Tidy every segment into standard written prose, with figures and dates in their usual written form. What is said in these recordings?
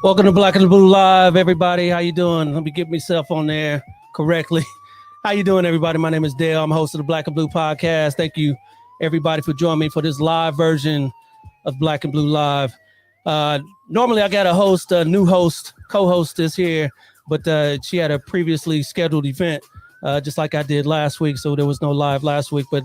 Welcome to Black and Blue Live, everybody. How you doing? Let me get myself on there correctly. How you doing, everybody? My name is Dale. I'm host of the Black and Blue podcast. Thank you, everybody, for joining me for this live version of Black and Blue Live. Normally, I got a new host, co-host is here, but she had a previously scheduled event, just like I did last week, so there was no live last week. But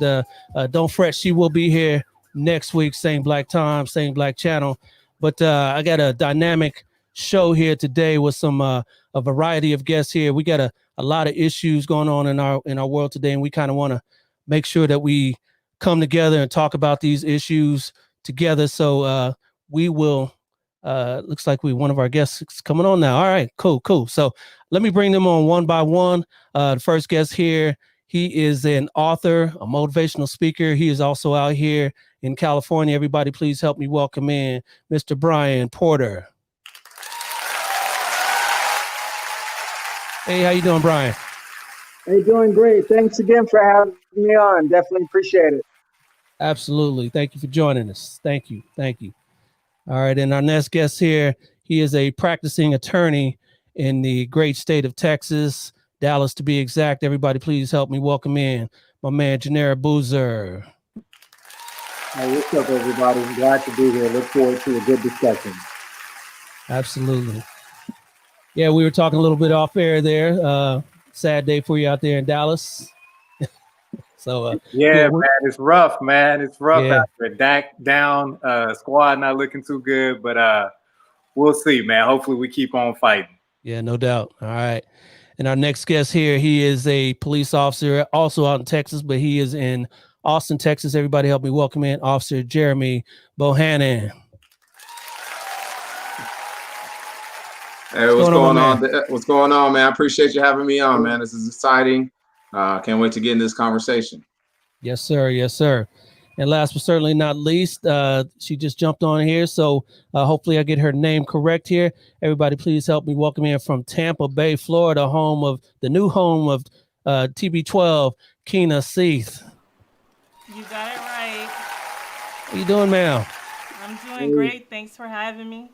don't fret, she will be here next week, same black time, same black channel. But I got a dynamic show here today with some a variety of guests here. We got a lot of issues going on in our world today, and we kind of want to make sure that we come together and talk about these issues together. So we will. Looks like one of our guests is coming on now. All right, cool. So let me bring them on one by one. The first guest here, he is an author, a motivational speaker. He is also out here in California. Everybody, please help me welcome in Mr. Brian Porter. Hey, how you doing, Brian? Hey, doing great. Thanks again for having me on. Definitely appreciate it. Absolutely. Thank you for joining us. Thank you. All right, and our next guest here, he is a practicing attorney in the great state of Texas, Dallas to be exact. Everybody, please help me welcome in my man, Janera Boozer. Hey, what's up, everybody? I'm glad to be here. Look forward to a good discussion. Absolutely. Yeah, we were talking a little bit off air there. Sad day for you out there in Dallas. Man, it's rough, man. It's rough out there. Dak down, squad not looking too good, but we'll see, man. Hopefully we keep on fighting. Yeah, no doubt. All right. And our next guest here, he is a police officer also out in Texas, but he is in Austin, Texas. Everybody help me welcome in Officer Jeremy Bohannon. Hey, what's going on? What's going on, man? I appreciate you having me on, man. This is exciting. Can't wait to get in this conversation. Yes, sir. And last but certainly not least, she just jumped on here, so hopefully I get her name correct here. Everybody, please help me welcome in from Tampa Bay, Florida, the new home of TB12, Keena Seith. You got it right. How you doing, ma'am? I'm doing great. Thanks for having me.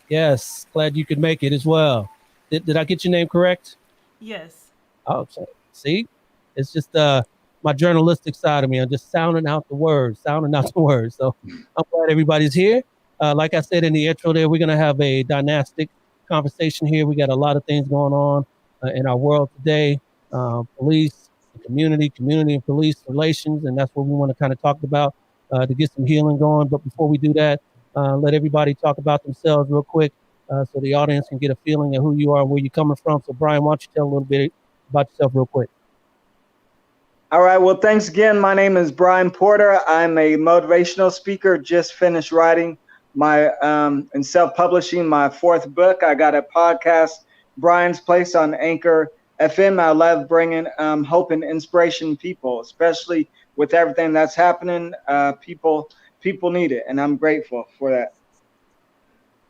Yes, glad you could make it as well. Did I get your name correct? Yes. Oh, see, it's just my journalistic side of me. I'm just sounding out the words. So I'm glad everybody's here. Like I said in the intro there, we're going to have a dynastic conversation here. We got a lot of things going on in our world today. Police, community and police relations, and that's what we want to kind of talk about to get some healing going. But before we do that, let everybody talk about themselves real quick so the audience can get a feeling of who you are and where you're coming from. So, Brian, why don't you tell a little bit about yourself real quick? All right. Well, thanks again. My name is Brian Porter. I'm a motivational speaker. Just finished writing and self-publishing my 4th book. I got a podcast, Brian's Place, on Anchor FM. I love bringing hope and inspiration to people, especially with everything that's happening. People need it, and I'm grateful for that.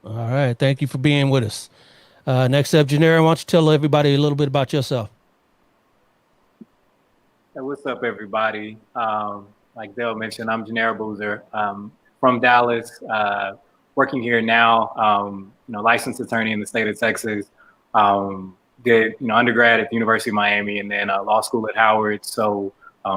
All right. Thank you for being with us. Next up, Janera, why don't you tell everybody a little bit about yourself? Hey, what's up, everybody? Like Dale mentioned, I'm Janera Boozer from Dallas, working here now. Licensed attorney in the state of Texas. Did undergrad at the University of Miami and then law school at Howard. So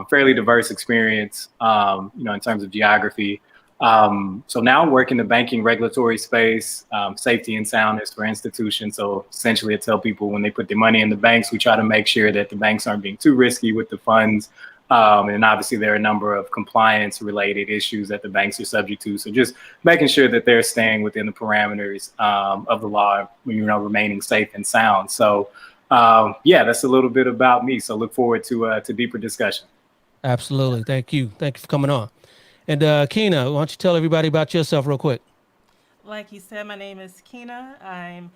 fairly diverse experience, in terms of geography. So now I work in the banking regulatory space, safety and soundness for institutions. So essentially I tell people when they put their money in the banks, we try to make sure that the banks aren't being too risky with the funds. And obviously there are a number of compliance related issues that the banks are subject to. So just making sure that they're staying within the parameters of the law, remaining safe and sound. So that's a little bit about me. So look forward to deeper discussion. Absolutely. Thank you for coming on. And Keena, why don't you tell everybody about yourself real quick? Like you said, my name is Keena. I'm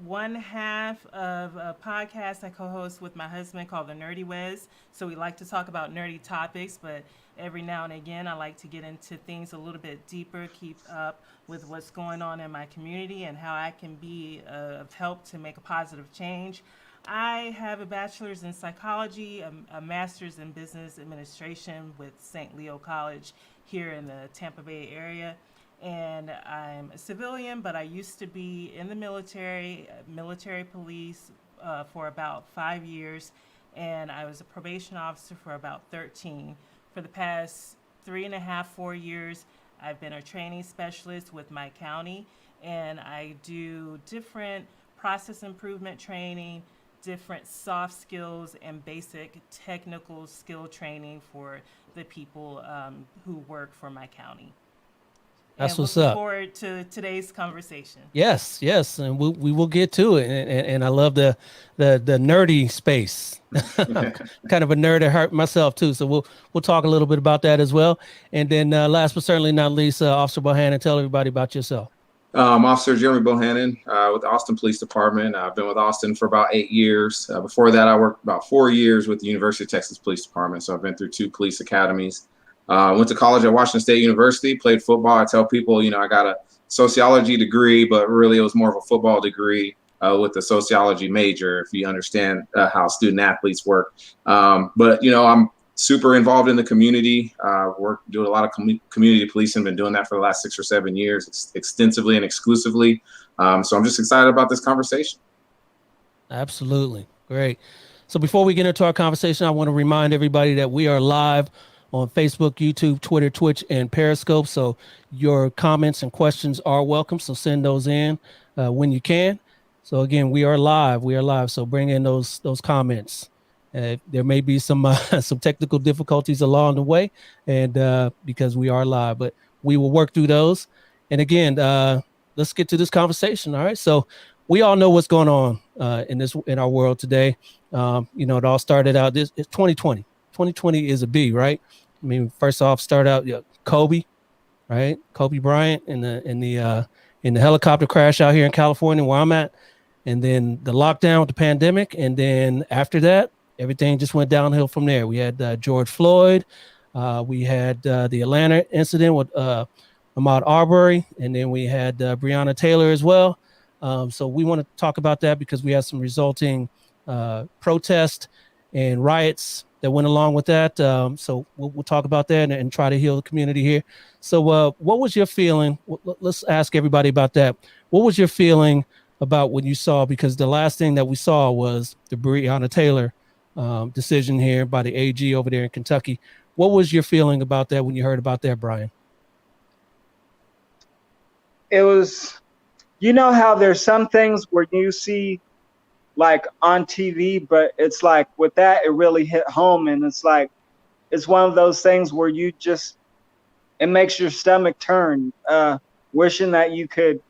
one half of a podcast I co-host with my husband called The Nerdy Wes. So we like to talk about nerdy topics, but every now and again, I like to get into things a little bit deeper, keep up with what's going on in my community and how I can be of help to make a positive change. I have a bachelor's in psychology, a master's in business administration with St. Leo College here in the Tampa Bay area. and I'm a civilian, but I used to be in the military police for about 5 years, and I was a probation officer for about 13. For the past 3.5, 4 years, I've been a training specialist with my county, and I do different process improvement training, different soft skills, and basic technical skill training for the people who work for my county. That's and what's looking up. forward to today's conversation. Yes, and we will get to it. And I love the nerdy space. Kind of a nerd at heart myself too. So we'll talk a little bit about that as well. And then last but certainly not least, Officer Bohannon, tell everybody about yourself. Officer Jeremy Bohannon with the Austin Police Department. I've been with Austin for about 8 years. Before that, I worked about 4 years with the University of Texas Police Department. So I've been through 2 police academies. Went to college at Washington State University, played football. I tell people, I got a sociology degree, but really it was more of a football degree with a sociology major, if you understand how student athletes work. But I'm super involved in the community, doing a lot of community policing, been doing that for the last 6 or 7 years, extensively and exclusively. So I'm just excited about this conversation. Absolutely. Great. So before we get into our conversation, I want to remind everybody that we are live on Facebook, YouTube, Twitter, Twitch, and Periscope. So your comments and questions are welcome. So send those in when you can. So again, we are live. So bring in those comments. There may be some technical difficulties along the way, and because we are live, but we will work through those. And again, let's get to this conversation. All right. So we all know what's going on in our world today. It all started out. It's 2020. 2020 is a B, right? I mean, first off, start out Kobe, right? Kobe Bryant in the helicopter crash out here in California where I'm at, and then the lockdown with the pandemic, and then after that, everything just went downhill from there. We had George Floyd, we had the Atlanta incident with Ahmaud Arbery, and then we had Breonna Taylor as well. So we want to talk about that because we had some resulting protests and riots that went along with that. So we'll talk about that and try to heal the community here. So what was your feeling? Let's ask everybody about that. What was your feeling about when you saw, because the last thing that we saw was the Breonna Taylor decision here by the AG over there in Kentucky. What was your feeling about that when you heard about that, Brian? It was, how there's some things where you see like on TV, but it's like with that, it really hit home. And it's like, it's one of those things where it makes your stomach turn, wishing that you could,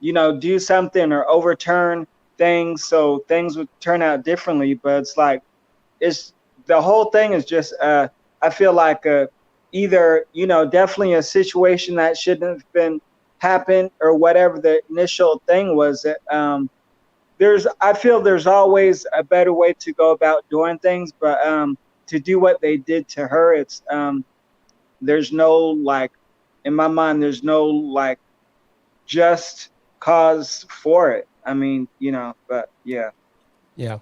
do something or overturn things so things would turn out differently. But it's like, the whole thing is just, I feel like either, definitely a situation that shouldn't have been happened or whatever the initial thing was. That I feel there's always a better way to go about doing things, but to do what they did to her, it's there's no in my mind, there's no just cause for it. I mean, but yeah. Yeah.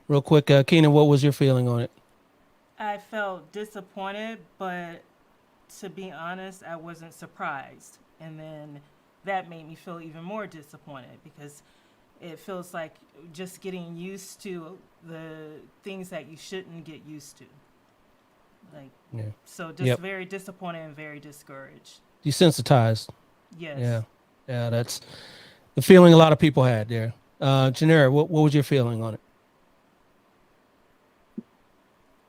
Real quick, Keenan, what was your feeling on it? I felt disappointed, but to be honest, I wasn't surprised. And then that made me feel even more disappointed because it feels like just getting used to the things that you shouldn't get used to. So just very disappointed and very discouraged. Desensitized. Yes. Yeah, that's the feeling a lot of people had there. Janera, what was your feeling on it?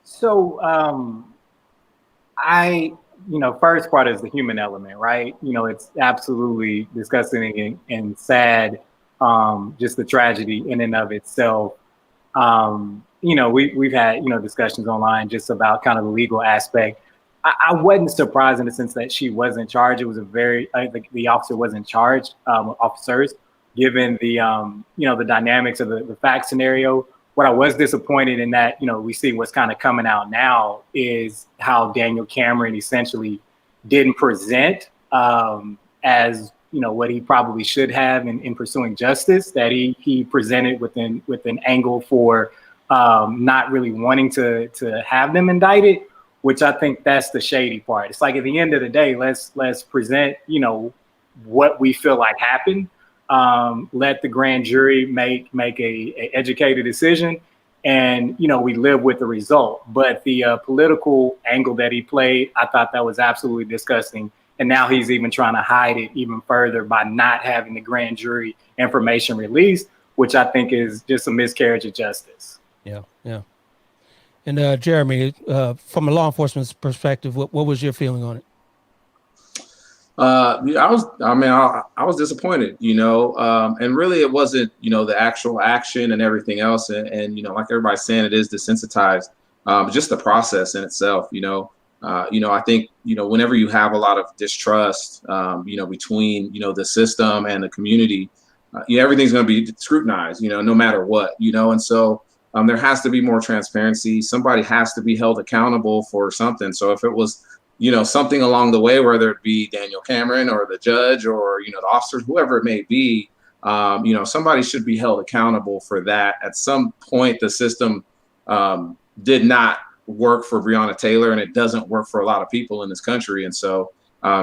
So first part is the human element, right? It's absolutely disgusting and sad. Just the tragedy in and of itself. We've had, discussions online just about kind of the legal aspect. I wasn't surprised in the sense that she wasn't charged. It was the officer wasn't charged, officers, given the, the dynamics of the fact scenario. What I was disappointed in that, we see what's kind of coming out now is how Daniel Cameron essentially didn't present as, what he probably should have in pursuing justice, that he presented with an angle for not really wanting to have them indicted, which I think that's the shady part. It's like at the end of the day, let's present, what we feel like happened. Let the grand jury make a educated decision, and we live with the result. But the political angle that he played, I thought that was absolutely disgusting. And now he's even trying to hide it even further by not having the grand jury information released, which I think is just a miscarriage of justice. Yeah. And Jeremy, from a law enforcement's perspective, what was your feeling on it? I was disappointed, and really it wasn't, the actual action and everything else. And like everybody's saying, it is desensitized, just the process in itself, I think, whenever you have a lot of distrust, between, the system and the community, everything's going to be scrutinized, no matter what, and so there has to be more transparency. Somebody has to be held accountable for something. So if it was, something along the way, whether it be Daniel Cameron or the judge or, the officers, whoever it may be, somebody should be held accountable for that. At some point, the system did not work for Breonna Taylor, and it doesn't work for a lot of people in this country. And so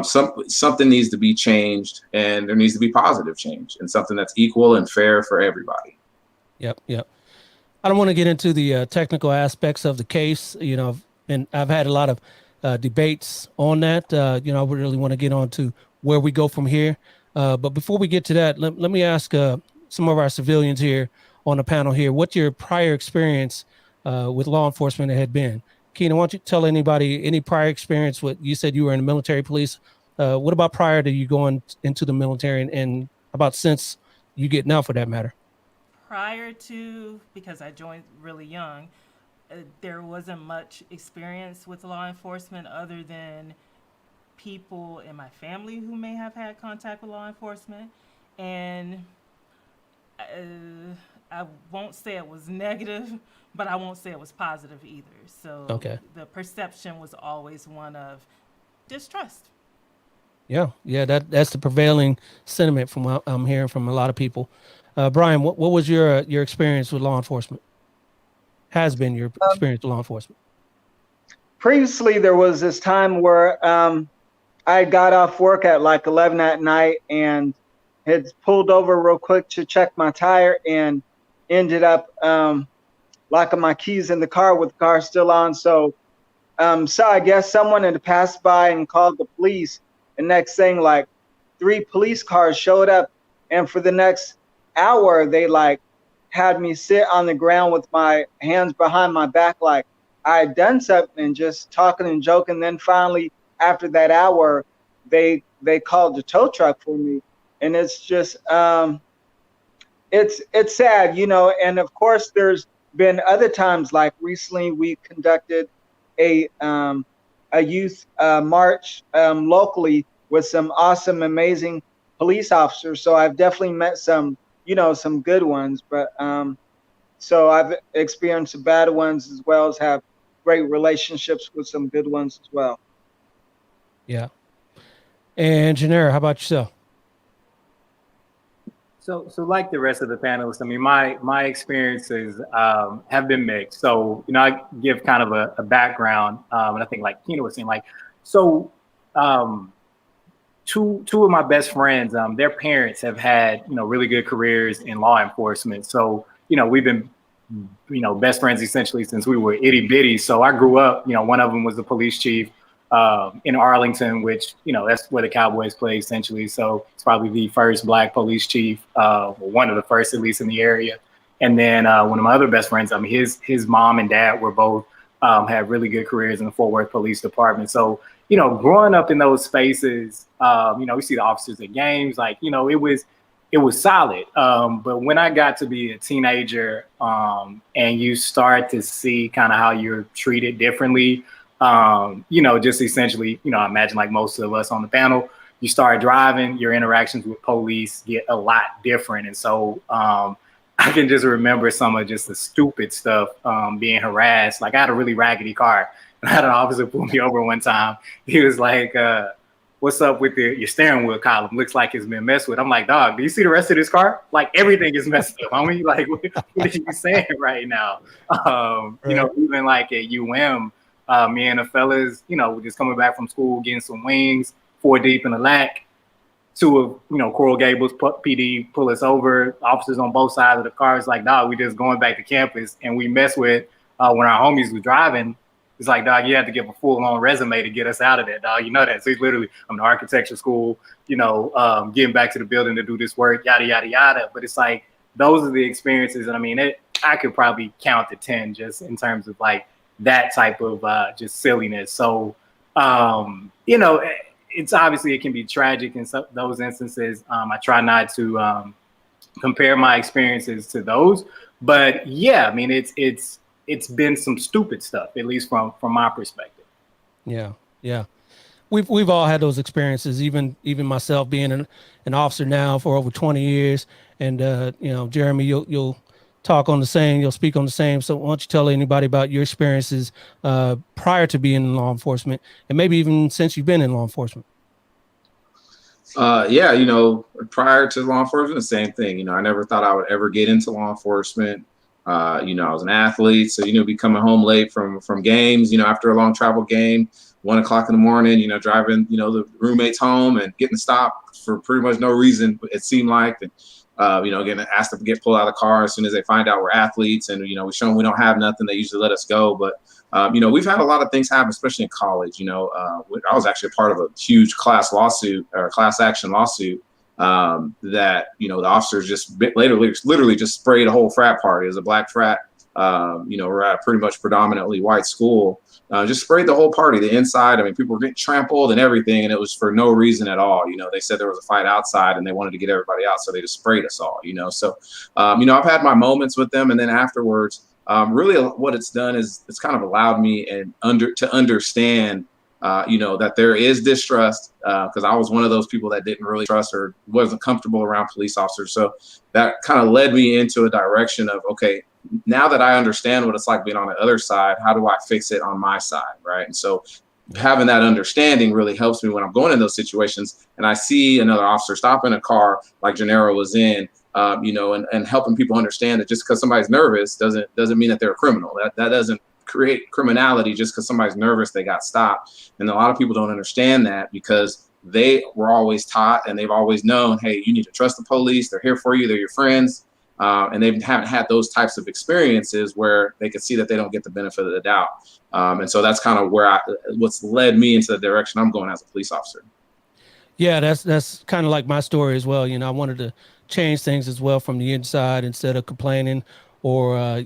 something needs to be changed, and there needs to be positive change and something that's equal and fair for everybody. Yep. I don't want to get into the technical aspects of the case, and I've had a lot of debates on that. I really want to get on to where we go from here. But before we get to that, let me ask some of our civilians here on the panel here, what your prior experience with law enforcement had been. Keena, why don't you tell anybody any prior experience? What you said you were in the military police. What about prior to you going into the military, and about since you getting out, for that matter? Prior to, because I joined really young, there wasn't much experience with law enforcement other than people in my family who may have had contact with law enforcement. And I won't say it was negative, but I won't say it was positive either. So okay. The perception was always one of distrust. Yeah, that's the prevailing sentiment from what I'm hearing from a lot of people. Brian, what was your experience with law enforcement? Has been your experience with law enforcement? Previously, there was this time where I got off work at like 11 at night and had pulled over real quick to check my tire and ended up locking my keys in the car with the car still on. So I guess someone had passed by and called the police. And next thing, like 3 police cars showed up, and for the next hour, they like had me sit on the ground with my hands behind my back, like I had done something, and just talking and joking. Then finally, after that hour, they called the tow truck for me, and it's just it's sad, And of course, there's been other times, like recently we conducted a youth march locally with some awesome, amazing police officers. So I've definitely met some good ones, but so I've experienced some bad ones as well as have great relationships with some good ones as well. Yeah. And Janera, how about yourself? So like the rest of the panelists, I mean, my experiences have been mixed. So, I give kind of a background, and I think like Keena was saying, two of my best friends, their parents have had, really good careers in law enforcement. So, we've been, best friends essentially since we were itty bitty. So I grew up, one of them was the police chief in Arlington, which, that's where the Cowboys play essentially. So it's probably the first Black police chief, one of the first, at least in the area. And then one of my other best friends, his mom and dad were both had really good careers in the Fort Worth Police Department. So, growing up in those spaces, we see the officers at games, it was solid. But when I got to be a teenager, and you start to see kind of how you're treated differently, just essentially, I imagine like most of us on the panel, you start driving, your interactions with police get a lot different. And so I can just remember some of just the stupid stuff, being harassed. Like I had a really raggedy car. I had an officer pull me over one time. He was like, what's up with your steering wheel column? Looks like it's been messed with. I'm like, dog, do you see the rest of this car? Like everything is messed up, homie. Like, what are you saying right now? Even like at UM, Me and the fellas, we're just coming back from school, getting some wings, 4 deep in the lack. Two of, Coral Gables PD pull us over, officers on both sides of the car. It's like, dog, we just going back to campus. And we mess with, when our homies was driving, it's like, dog, you have to give a full-on resume to get us out of there, dog. You know that. So he's literally, I'm in architecture school, getting back to the building to do this work, yada, yada, yada. But it's like, those are the experiences. And I mean, I could probably count to 10 just in terms of like that type of just silliness. So, it's obviously, it can be tragic in those instances. I try not to compare my experiences to those, but yeah, I mean, it's been some stupid stuff, at least from my perspective. Yeah. We've all had those experiences, even myself being an officer now for over 20 years. And, Jeremy, you'll talk on the same, you'll speak on the same. So why don't you tell anybody about your experiences prior to being in law enforcement, and maybe even since you've been in law enforcement? Prior to law enforcement, the same thing. I never thought I would ever get into law enforcement. I was an athlete, so be coming home late from games. After a long travel game, 1 o'clock in the morning. Driving the roommates home and getting stopped for pretty much no reason. It seemed like, getting asked to get pulled out of the car as soon as they find out we're athletes, and we show them we don't have nothing. They usually let us go, but we've had a lot of things happen, especially in college. I was actually a part of a huge class action lawsuit that the officers just literally just sprayed a whole frat party. It was a black frat. We're at a pretty much predominantly white school. Just sprayed the whole party, the inside. I mean, people were getting trampled and everything, and it was for no reason at all. They said there was a fight outside and they wanted to get everybody out, so they just sprayed us all. So I've had my moments with them, and then afterwards, really what it's done is it's kind of allowed me to understand that there is distrust, because I was one of those people that didn't really trust or wasn't comfortable around police officers. So that kind of led me into a direction of, okay, now that I understand what it's like being on the other side, how do I fix it on my side, right? And so having that understanding really helps me when I'm going in those situations and I see another officer stop in a car like Gennaro was in, and helping people understand that just because somebody's nervous doesn't mean that they're a criminal. That doesn't create criminality just because somebody's nervous they got stopped. And a lot of people don't understand that because they were always taught and they've always known, hey, you need to trust the police. They're here for you. They're your friends. And they haven't had those types of experiences where they can see that they don't get the benefit of the doubt. And so that's kind of where what's led me into the direction I'm going as a police officer. Yeah, that's kind of like my story as well. I wanted to change things as well from the inside instead of complaining or,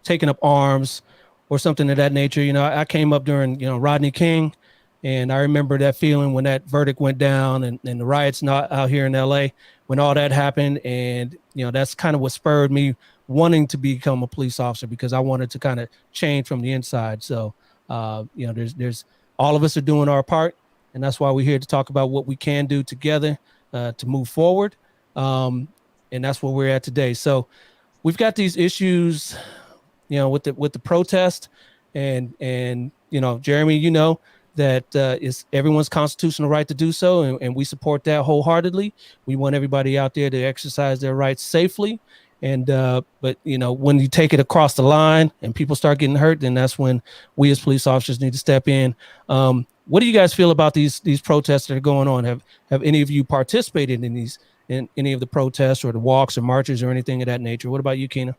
taking up arms or something of that nature. I came up during, Rodney King, and I remember that feeling when that verdict went down and the riots not out here in LA, when all that happened. And, that's kind of what spurred me wanting to become a police officer, because I wanted to kind of change from the inside. So, there's all of us are doing our part. And that's why we're here to talk about what we can do together to move forward. And that's where we're at today. So we've got these issues, with the protest and Jeremy, that is everyone's constitutional right to do so. And we support that wholeheartedly. We want everybody out there to exercise their rights safely. And but when you take it across the line and people start getting hurt, then that's when we as police officers need to step in. What do you guys feel about these protests that are going on? Have any of you participated in any of the protests or the walks or marches or anything of that nature? What about you, Keena?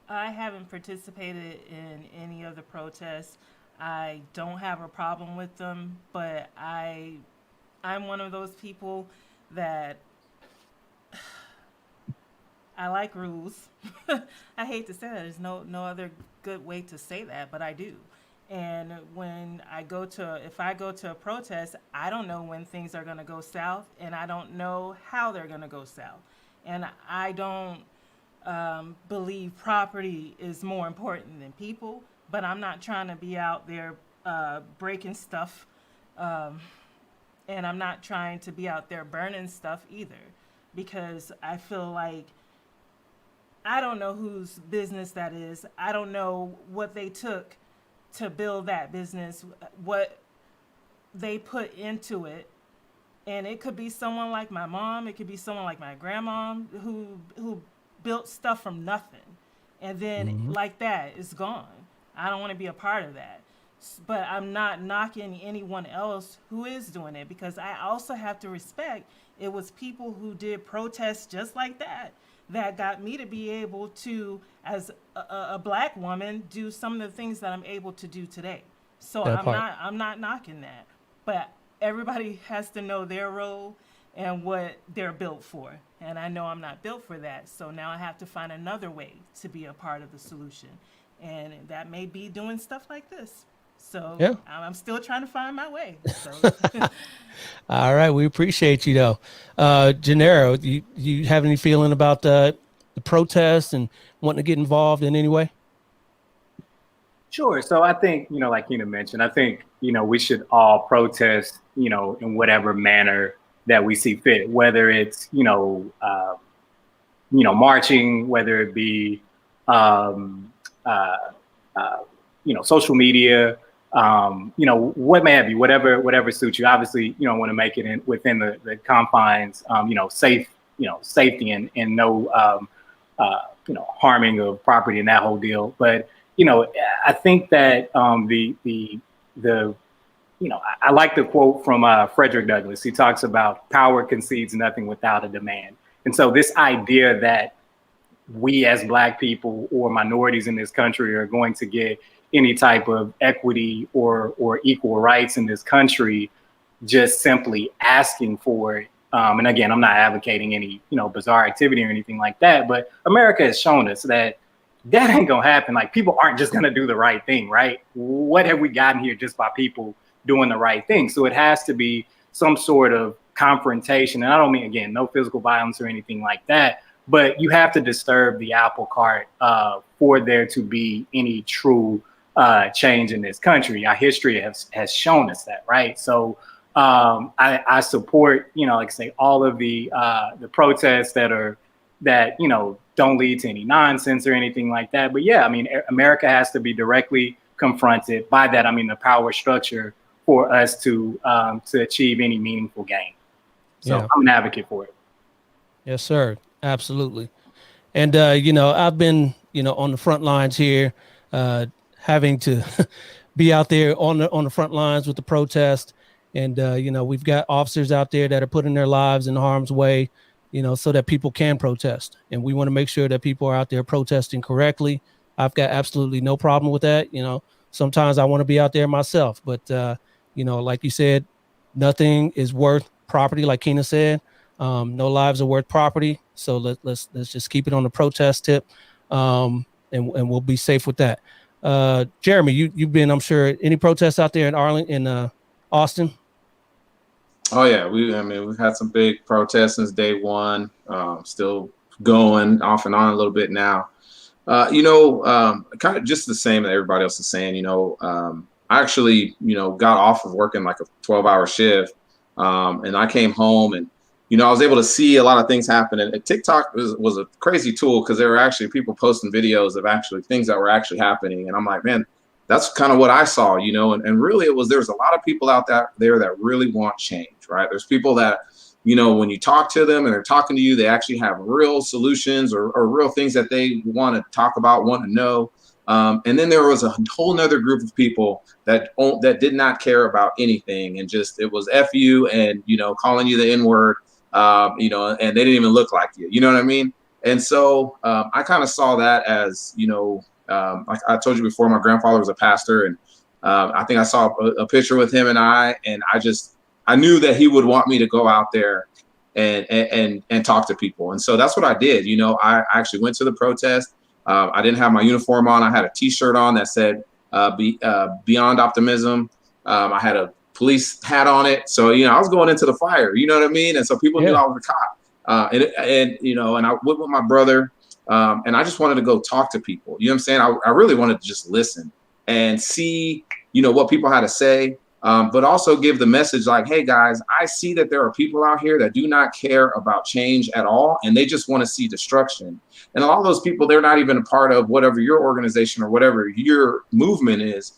I haven't participated in any of the protests. I don't have a problem with them, but I'm one of those people that I like rules. I hate to say that. There's no other good way to say that, but I do. And when if I go to a protest, I don't know when things are going to go south, and I don't know how they're going to go south. And I don't believe property is more important than people, but I'm not trying to be out there breaking stuff, and I'm not trying to be out there burning stuff either, because I feel like I don't know whose business that is. I don't know what they took to build that business, what they put into it. And it could be someone like my mom, it could be someone like my grandma who built stuff from nothing. And then like that, it's gone. I don't want to be a part of that. But I'm not knocking anyone else who is doing it, because I also have to respect it was people who did protests just like that that got me to be able to, as a black woman, do some of the things that I'm able to do today. So I'm not knocking that, but everybody has to know their role and what they're built for. And I know I'm not built for that. So now I have to find another way to be a part of the solution. And that may be doing stuff like this. So yeah. I'm still trying to find my way. So. All right. We appreciate you, though. Gennaro, do you have any feeling about the protests and wanting to get involved in any way? Sure. So I think, like Keena mentioned, I think, we should all protest, in whatever manner that we see fit, whether it's, marching, whether it be, social media, what may have you, whatever suits you. Obviously, want to make it within the confines, safe, safety and no, harming of property and that whole deal. But, I think that I like the quote from Frederick Douglass. He talks about power concedes nothing without a demand. And so this idea that we as Black people or minorities in this country are going to get any type of equity or equal rights in this country, just simply asking for it. And again, I'm not advocating any, bizarre activity or anything like that, but America has shown us that ain't gonna happen. Like, people aren't just gonna do the right thing, right? What have we gotten here just by people doing the right thing? So it has to be some sort of confrontation. And I don't mean, again, no physical violence or anything like that, but you have to disturb the apple cart for there to be any true change in this country. Our history has shown us that, right? So I support, like I say, all of the protests that don't lead to any nonsense or anything like that. But yeah, I mean, America has to be directly confronted by that. I mean, the power structure for us to achieve any meaningful gain. So yeah. I'm an advocate for it. Yes, sir. Absolutely. And, I've been, on the front lines here, having to be out there on the front lines with the protest. And, we've got officers out there that are putting their lives in harm's way, so that people can protest. And we want to make sure that people are out there protesting correctly. I've got absolutely no problem with that. Sometimes I want to be out there myself, but, like you said, nothing is worth property, like Keena said. No lives are worth property. So let's just keep it on the protest tip, and we'll be safe with that. Jeremy, you've been, I'm sure, any protests out there in Austin? Oh yeah, we've had some big protests since day one. Still going off and on a little bit now. Kind of just the same that everybody else is saying. I actually, got off of working like a 12-hour shift, and I came home and I was able to see a lot of things happen. And TikTok was a crazy tool because there were actually people posting videos of actually things that were actually happening. And I'm like, man, that's kind of what I saw, and really there's a lot of people out there that really want change, right? There's people that, when you talk to them and they're talking to you, they actually have real solutions or real things that they want to talk about, want to know. And then there was a whole nother group of people that did not care about anything and just, it was F you and, calling you the N-word, and they didn't even look like you, you know what I mean? And so I kind of saw that as, like I told you before, my grandfather was a pastor, and I think I saw a picture with him and I knew that he would want me to go out there and talk to people. And so that's what I did. I actually went to the protest. I didn't have my uniform on. I had a T-shirt on that said Beyond Optimism. I had a police hat on it. So, I was going into the fire, you know what I mean? And so people knew I was a cop. And I went with my brother. And I just wanted to go talk to people. You know what I'm saying? I really wanted to just listen and see, what people had to say, but also give the message like, hey, guys, I see that there are people out here that do not care about change at all. And they just want to see destruction. And a lot of those people, they're not even a part of whatever your organization or whatever your movement is.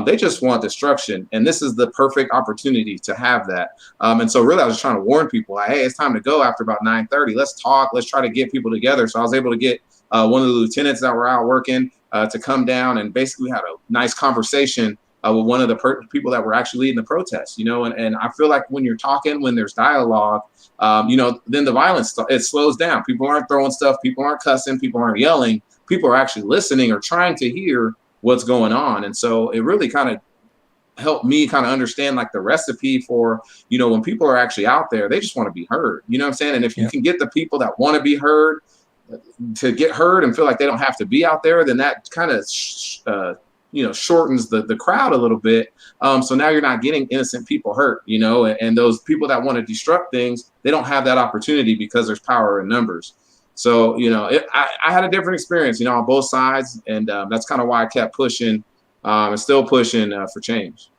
They just want destruction. And this is the perfect opportunity to have that. And so really, I was trying to warn people, like, hey, it's time to go after about 9:30. Let's talk. Let's try to get people together. So I was able to get one of the lieutenants that were out working to come down, and basically had a nice conversation with one of the people that were actually leading the protest, and I feel like when you're talking, when there's dialogue, then the violence, it slows down. People aren't throwing stuff. People aren't cussing. People aren't yelling. People are actually listening or trying to hear what's going on. And so it really kind of helped me kind of understand like the recipe for, when people are actually out there, they just want to be heard, you know what I'm saying? And if you can get the people that want to be heard to get heard and feel like they don't have to be out there, then that kind of, shortens the crowd a little bit. So now you're not getting innocent people hurt, and those people that want to destruct things, they don't have that opportunity because there's power in numbers. So, I had a different experience, on both sides. And that's kind of why I kept pushing and still pushing for change.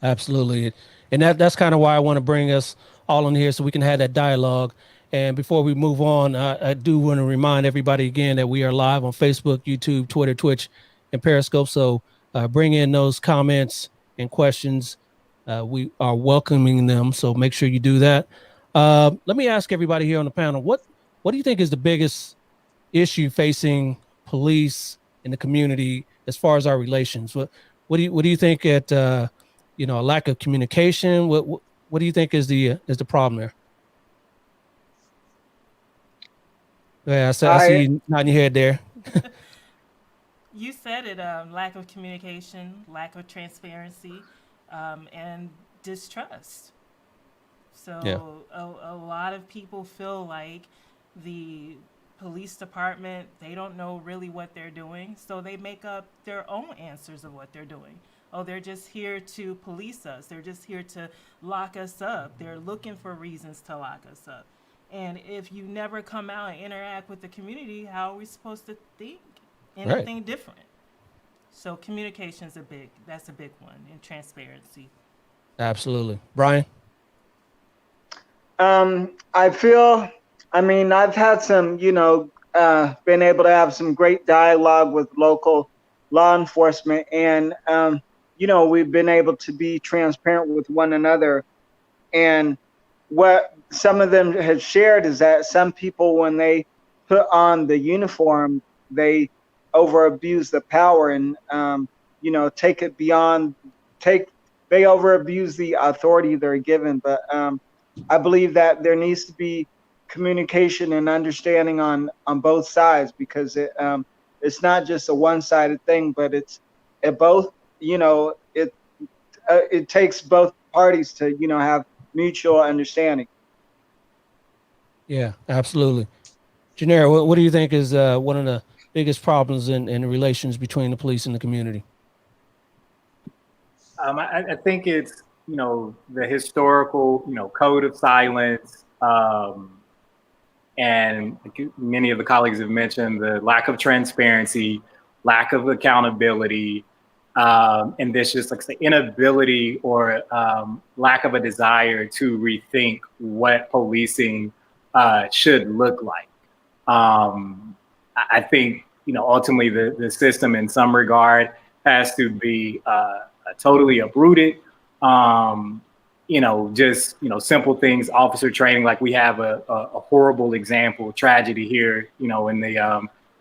Absolutely. And that's kind of why I want to bring us all in here so we can have that dialogue. And before we move on, I do want to remind everybody again that we are live on Facebook, YouTube, Twitter, Twitch, and Periscope. So bring in those comments and questions. We are welcoming them. So make sure you do that. Let me ask everybody here on the panel, what do you think is the biggest issue facing police in the community as far as our relations? What do you think at a lack of communication? What do you think is the problem there? Yeah, I see you nodding your head there. You said it, lack of communication, lack of transparency, and distrust. So Yeah. a lot of people feel like the police department, they don't know really what they're doing, so they make up their own answers of what they're doing. Oh, they're just here to police us. They're just here to lock us up. They're looking for reasons to lock us up. And if you never come out and interact with the community, how are we supposed to think anything different? So communication's that's a big one, and transparency. Absolutely. Brian? I've had some, been able to have some great dialogue with local law enforcement, and, we've been able to be transparent with one another. And what some of them have shared is that some people, when they put on the uniform, they over abuse the power and, take it beyond, they over abuse the authority they're given. But I believe that there needs to be communication and understanding on both sides, because it's not just a one-sided thing, but it takes both parties to, have mutual understanding. Yeah, absolutely. Janera, what do you think is one of the biggest problems in the relations between the police and the community? I think it's, the historical, code of silence, and many of the colleagues have mentioned the lack of transparency, lack of accountability, and this just like the inability or lack of a desire to rethink what policing should look like. I think, ultimately the system in some regard has to be totally uprooted. Simple things, officer training. Like we have a horrible example, tragedy here, in the, I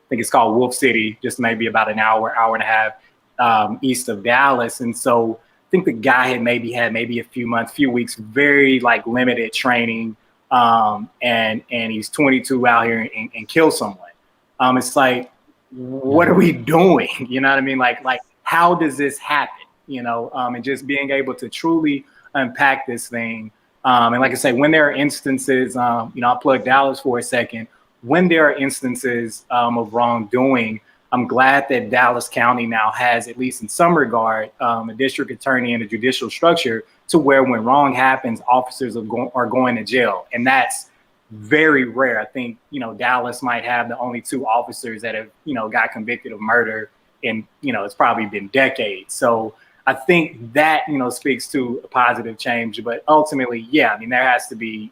think it's called Wolf City, just maybe about an hour and a half east of Dallas. And so I think the guy had maybe a few weeks, very like limited training. And he's 22 out here and kill someone. It's like, what are we doing? You know what I mean? Like how does this happen? And just being able to truly unpack this thing. And like I say, when there are instances, I'll plug Dallas for a second. When there are instances of wrongdoing, I'm glad that Dallas County now has, at least in some regard, a district attorney and a judicial structure to where when wrong happens, officers are going to jail. And that's very rare. I think, Dallas might have the only 2 officers that have, got convicted of murder in, it's probably been decades. So I think that, speaks to a positive change. But ultimately, yeah, there has to be,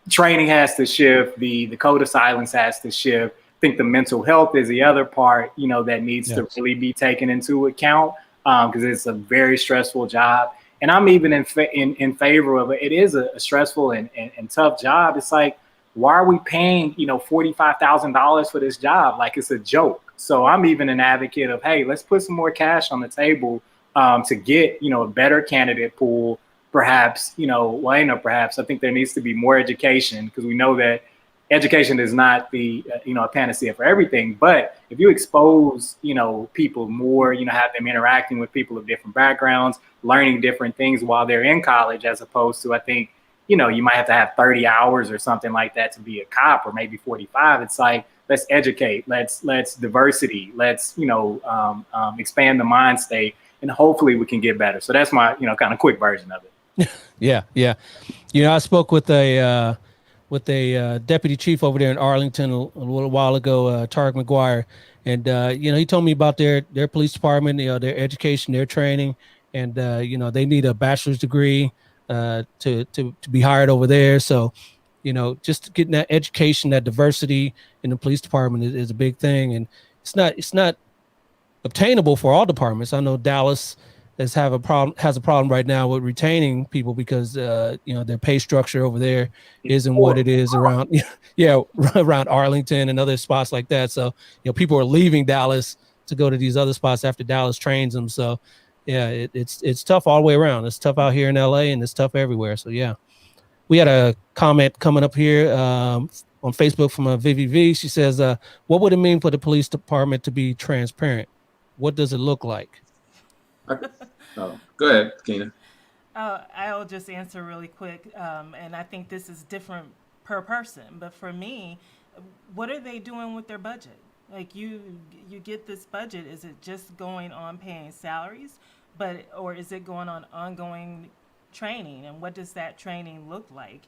training has to shift. The code of silence has to shift. I think the mental health is the other part, that needs to really be taken into account, because it's a very stressful job. And I'm even in favor of it. It is a stressful and tough job. It's like, why are we paying, $45,000 for this job? Like it's a joke. So I'm even an advocate of, hey, let's put some more cash on the table to get, a better candidate pool. Perhaps, perhaps I think there needs to be more education, because we know that education is not the, a panacea for everything. But if you expose, people more, have them interacting with people of different backgrounds, learning different things while they're in college, as opposed to, I think, you might have to have 30 hours or something like that to be a cop, or maybe 45. It's like, let's educate, let's diversity, let's, expand the mind state, and hopefully we can get better. So that's my, kind of quick version of it. Yeah. I spoke with a deputy chief over there in Arlington a little while ago, Tarek McGuire, and he told me about their police department, their education, their training, and they need a bachelor's degree to be hired over there. So, just getting that education, that diversity in the police department is a big thing, and it's not obtainable for all departments. I know Dallas has a problem right now with retaining people, because their pay structure over there isn't what it is around around Arlington and other spots like that. So people are leaving Dallas to go to these other spots after Dallas trains them. So yeah, it's tough all the way around. It's tough out here in LA, and it's tough everywhere. So yeah, we had a comment coming up here on Facebook from Vivi V. She says, what would it mean for the police department to be transparent? What does it look like? Oh, go ahead, Keena. I'll just answer really quick. And I think this is different per person. But for me, what are they doing with their budget? Like you get this budget. Is it just going on paying salaries, or is it going on ongoing training? And what does that training look like?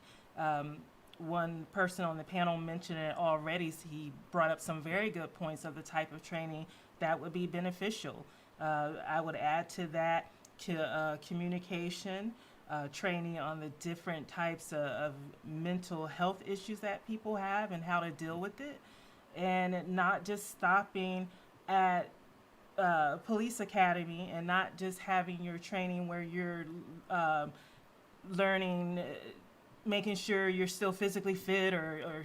One person on the panel mentioned it already. So he brought up some very good points of the type of training that would be beneficial. I would add to that communication, training on the different types of mental health issues that people have and how to deal with it, and not just stopping at police academy, and not just having your training where you're learning, making sure you're still physically fit or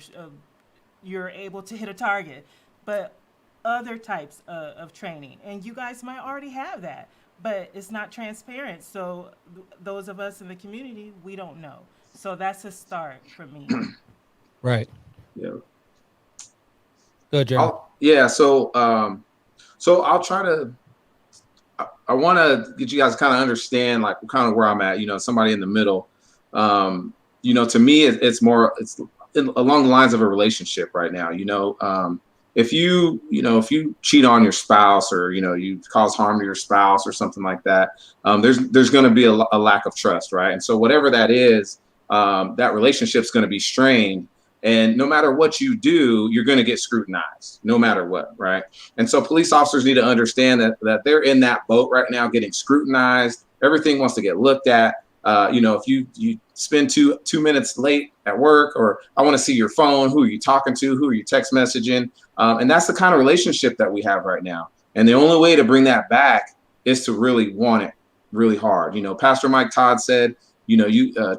you're able to hit a target, but other types of training. And you guys might already have that, but it's not transparent. So those of us in the community, we don't know. So that's a start for me. Right. Yeah. Good, Jeremy. So I'll try to, I want to get you guys to kind of understand like kind of where I'm at, somebody in the middle. To me, it's along the lines of a relationship right now. If you cheat on your spouse, or you cause harm to your spouse or something like that, there's going to be a lack of trust, right? And so whatever that is, that relationship's going to be strained, and no matter what you do, you're going to get scrutinized, no matter what, right? And so police officers need to understand that they're in that boat right now, getting scrutinized. Everything wants to get looked at. If you spend two minutes late at work, or I want to see your phone, who are you talking to, who are you text messaging? And that's the kind of relationship that we have right now. And the only way to bring that back is to really want it really hard. Pastor Mike Todd said,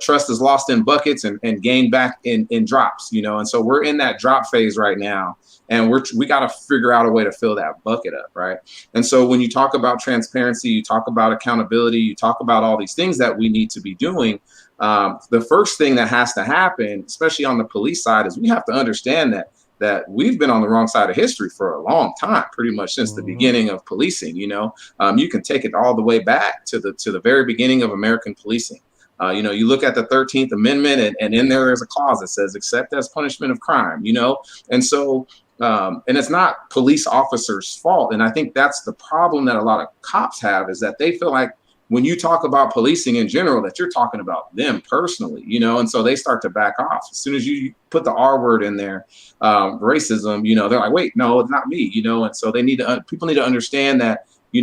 trust is lost in buckets and gained back in drops, and so we're in that drop phase right now. And we got to figure out a way to fill that bucket up, right? And so when you talk about transparency, you talk about accountability, you talk about all these things that we need to be doing. The first thing that has to happen, especially on the police side, is we have to understand that we've been on the wrong side of history for a long time, pretty much since the beginning of policing. You can take it all the way back to the very beginning of American policing. You look at the 13th Amendment, and in there is a clause that says, except as punishment of crime, and so and it's not police officers' fault. And I think that's the problem that a lot of cops have, is that they feel like when you talk about policing in general, that you're talking about them personally, and so they start to back off. As soon as you put the R word in there, racism, they're like, wait, no, it's not me, and so people need to understand that, the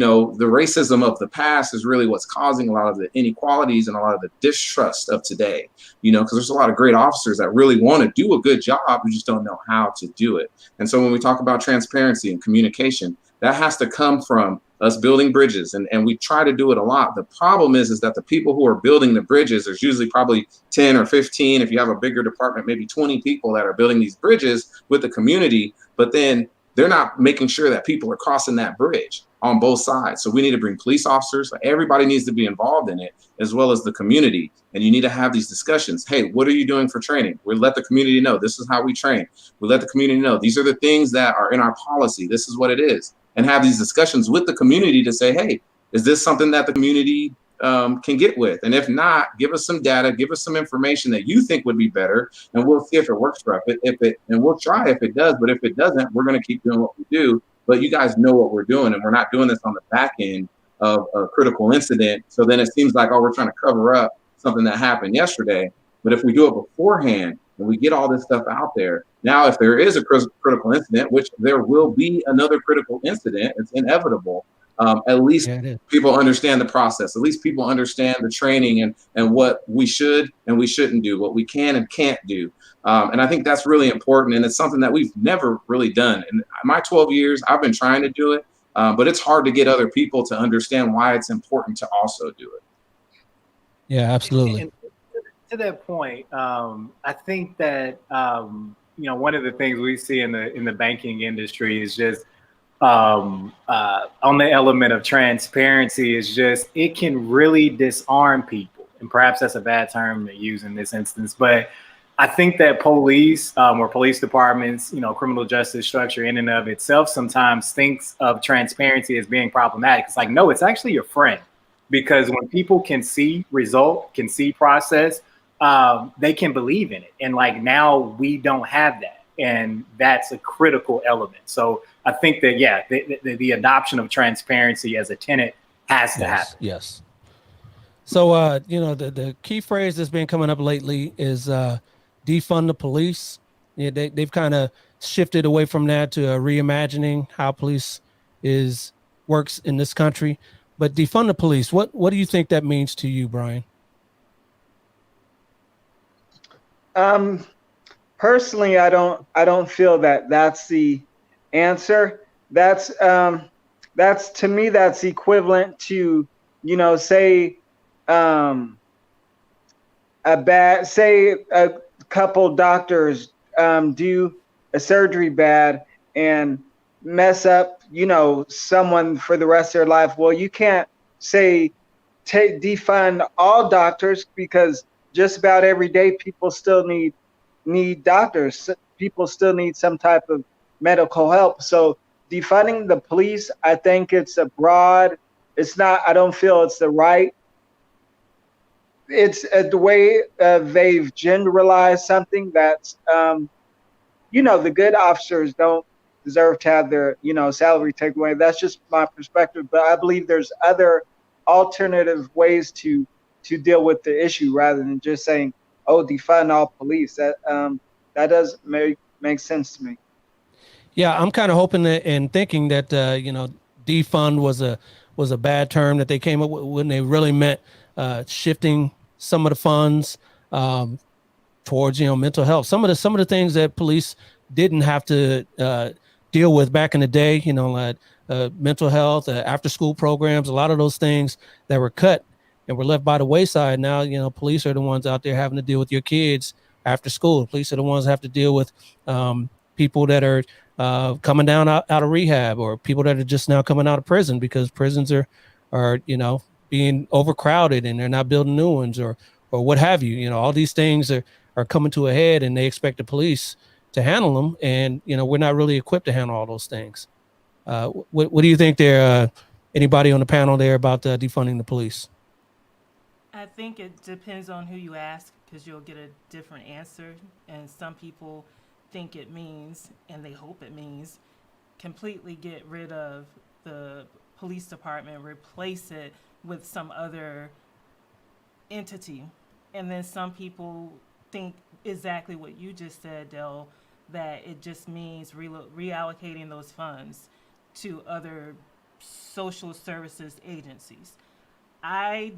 racism of the past is really what's causing a lot of the inequalities and a lot of the distrust of today, because there's a lot of great officers that really want to do a good job, who just don't know how to do it. And so when we talk about transparency and communication, that has to come from us building bridges. And we try to do it a lot. The problem is that the people who are building the bridges, there's usually probably 10 or 15, if you have a bigger department, maybe 20 people that are building these bridges with the community, but then they're not making sure that people are crossing that bridge. on both sides. So we need to bring police officers. Everybody needs to be involved in it, as well as the community. And you need to have these discussions. Hey, what are you doing for training? We let the community know this is how we train. We let the community know these are the things that are in our policy. This is what it is. And have these discussions with the community to say, hey, is this something that the community can get with? And if not, give us some data, give us some information that you think would be better, and we'll see if it works for us. And we'll try if it does. But if it doesn't, we're going to keep doing what we do. But you guys know what we're doing, and we're not doing this on the back end of a critical incident. So then it seems like, oh, we're trying to cover up something that happened yesterday. But if we do it beforehand and we get all this stuff out there, now if there is a critical incident, which there will be another critical incident, it's inevitable. At least people understand the process. At least people understand the training and what we should and we shouldn't do, what we can and can't do. And I think that's really important. And it's something that we've never really done. In my 12 years, I've been trying to do it, but it's hard to get other people to understand why it's important to also do it. Yeah, absolutely. And to that point, I think that, one of the things we see in the banking industry is just, on the element of transparency, is just it can really disarm people, and perhaps that's a bad term to use in this instance, but I think that police or police departments, criminal justice structure in and of itself sometimes thinks of transparency as being problematic. It's like, no, it's actually your friend, because when people can see result, can see process, they can believe in it. And like now we don't have that. And that's a critical element. So I think that, yeah, the adoption of transparency as a tenet has to happen. Yes. So, the key phrase that's been coming up lately is defund the police. Yeah, they've kind of shifted away from that to reimagining how police works in this country. But defund the police, what do you think that means to you, Brian? Personally, I don't feel that that's the answer. That's to me, that's equivalent to, say a couple doctors do a surgery bad and mess up, someone for the rest of their life. Well, you can't say defund all doctors, because just about every day people still need doctors. People still need some type of medical help. So defunding the police, I think it's I don't feel it's the right. It's the way they've generalized something that's, the good officers don't deserve to have their, salary taken away. That's just my perspective. But I believe there's other alternative ways to deal with the issue rather than just saying, oh, defund all police. That doesn't make sense to me. Yeah, I'm kind of hoping that and thinking that defund was a bad term that they came up with when they really meant shifting some of the funds towards mental health. Some of the things that police didn't have to deal with back in the day, like mental health, after school programs, a lot of those things that were cut and were left by the wayside. Now, police are the ones out there having to deal with your kids after school. Police are the ones that have to deal with people that are coming down out of rehab, or people that are just now coming out of prison because prisons are being overcrowded and they're not building new ones or what have you. All these things are coming to a head, and they expect the police to handle them. And, we're not really equipped to handle all those things. What do you think there, anybody on the panel there, about defunding the police? I think it depends on who you ask, because you'll get a different answer. And some people think it means, and they hope it means, completely get rid of the police department, replace it with some other entity. And then some people think exactly what you just said, Del, that it just means reallocating those funds to other social services agencies. I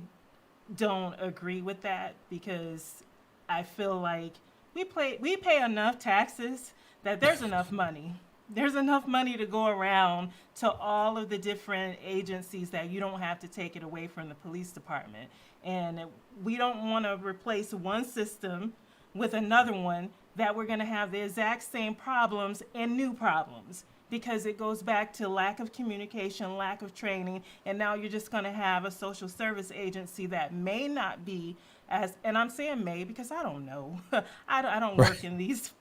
don't agree with that, because I feel like we pay enough taxes that there's enough money. There's enough money to go around to all of the different agencies that you don't have to take it away from the police department. And we don't want to replace one system with another one that we're going to have the exact same problems and new problems. because it goes back to lack of communication, lack of training, and now you're just going to have a social service agency that may not be as, and I'm saying may because I don't know. I don't work in these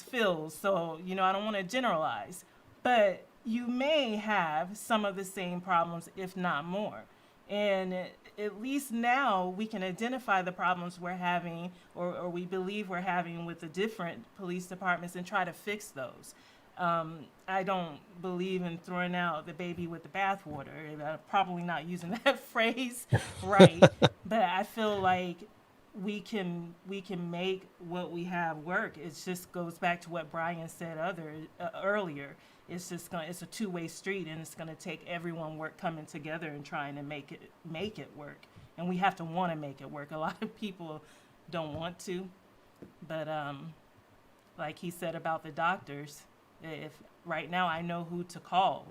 fields, so I don't want to generalize, but you may have some of the same problems, if not more. And at least now we can identify the problems we're having or we believe we're having with the different police departments and try to fix those. I don't believe in throwing out the baby with the bathwater. I'm probably not using that phrase right, but I feel like we can make what we have work. It just goes back to what Brian said earlier. It's a two-way street, and it's gonna take everyone coming together and trying to make it work. And we have to want to make it work. A lot of people don't want to, but like he said about the doctors, if right now I know who to call.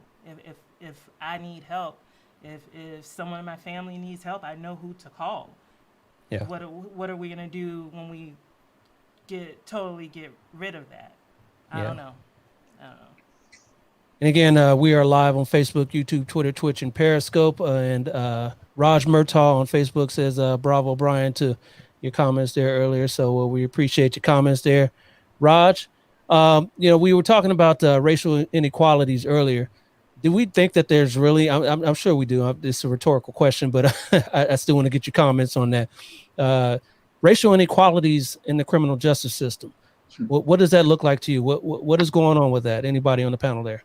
If I need help, if someone in my family needs help, I know who to call. Yeah. What are we gonna do when we totally get rid of that? I don't know. And again, we are live on Facebook, YouTube, Twitter, Twitch, and Periscope. And Raj Murtaugh on Facebook says, bravo, Brian, to your comments there earlier. So we appreciate your comments there. Raj, we were talking about racial inequalities earlier. Do we think that there's really, I'm sure we do. It's a rhetorical question, but I still want to get your comments on that. Racial inequalities in the criminal justice system. What does that look like to you? What is going on with that? Anybody on the panel there?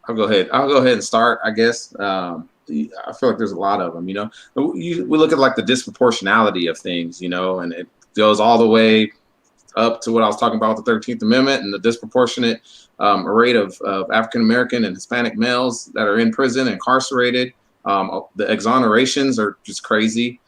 I'll go ahead and start, I guess. I feel like there's a lot of them, we look at like the disproportionality of things, and it goes all the way up to what I was talking about with the 13th Amendment and the disproportionate rate of African-American and Hispanic males that are in prison, incarcerated. The exonerations are just crazy.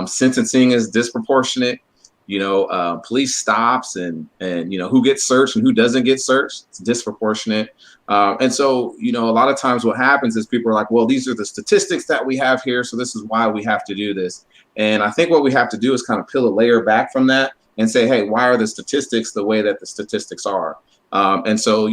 Sentencing is disproportionate. Police stops and who gets searched and who doesn't get searched. It's disproportionate. And so, a lot of times what happens is people are like, well, these are the statistics that we have here, so this is why we have to do this. And I think what we have to do is kind of peel a layer back from that and say, hey, why are the statistics the way that the statistics are? And so,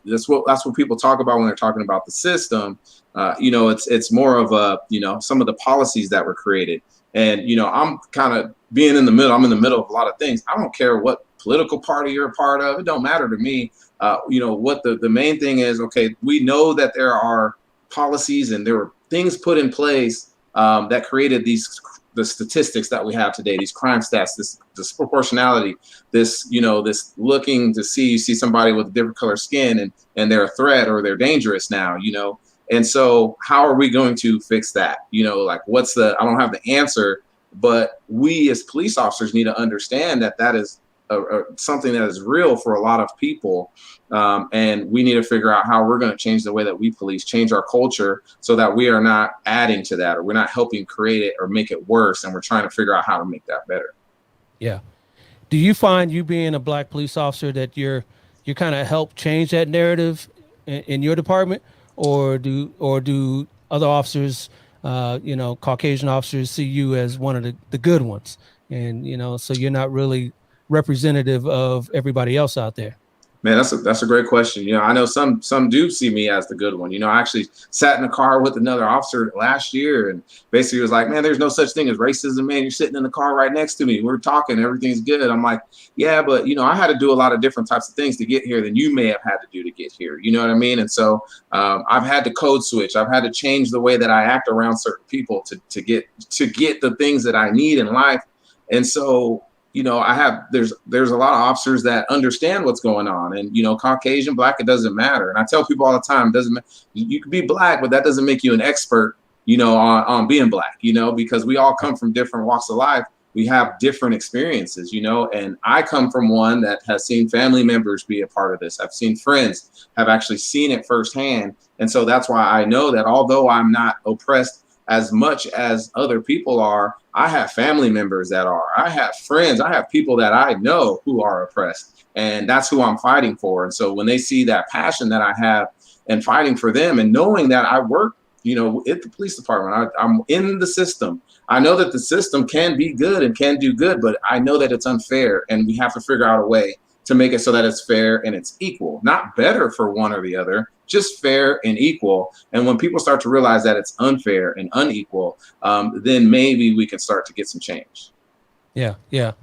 that's what people talk about when they're talking about the system. It's more of some of the policies that were created. And, I'm kind of being in the middle. I'm in the middle of a lot of things. I don't care what political party you're a part of. It don't matter to me. What the main thing is, okay, we know that there are policies and there were things put in place that created the statistics that we have today, these crime stats, this disproportionality, this looking to see somebody with a different color skin and they're a threat or they're dangerous now, And so how are we going to fix that? I don't have the answer, but we as police officers need to understand that is something that is real for a lot of people. And we need to figure out how we're going to change the way that we police, change our culture so that we are not adding to that or we're not helping create it or make it worse. And we're trying to figure out how to make that better. Yeah. Do you find you being a Black police officer that you kind of help change that narrative in your department? Or do other officers, Caucasian officers, see you as one of the good ones, and so you're not really representative of everybody else out there? Man, that's a great question. I know some do see me as the good one. I actually sat in a car with another officer last year and basically was like, man, there's no such thing as racism, man. You're sitting in the car right next to me. We're talking, everything's good. I'm like, yeah, but I had to do a lot of different types of things to get here than you may have had to do to get here. You know what I mean? And so I've had to code switch. I've had to change the way that I act around certain people to get the things that I need in life. And so there's a lot of officers that understand what's going on, and Caucasian, Black, it doesn't matter. And I tell people all the time, doesn't matter. You can be Black, but that doesn't make you an expert, on being Black, because we all come from different walks of life. We have different experiences, and I come from one that has seen family members be a part of this. I've seen friends have actually seen it firsthand. And so that's why I know that although I'm not oppressed as much as other people are, I have family members that are. I have friends. I have people that I know who are oppressed, and that's who I'm fighting for. And so when they see that passion that I have and fighting for them, and knowing that I work, at the police department, I'm in the system. I know that the system can be good and can do good, but I know that it's unfair, and we have to figure out a way to make it so that it's fair and it's equal, not better for one or the other, just fair and equal. And when people start to realize that it's unfair and unequal, then maybe we can start to get some change. Yeah, yeah.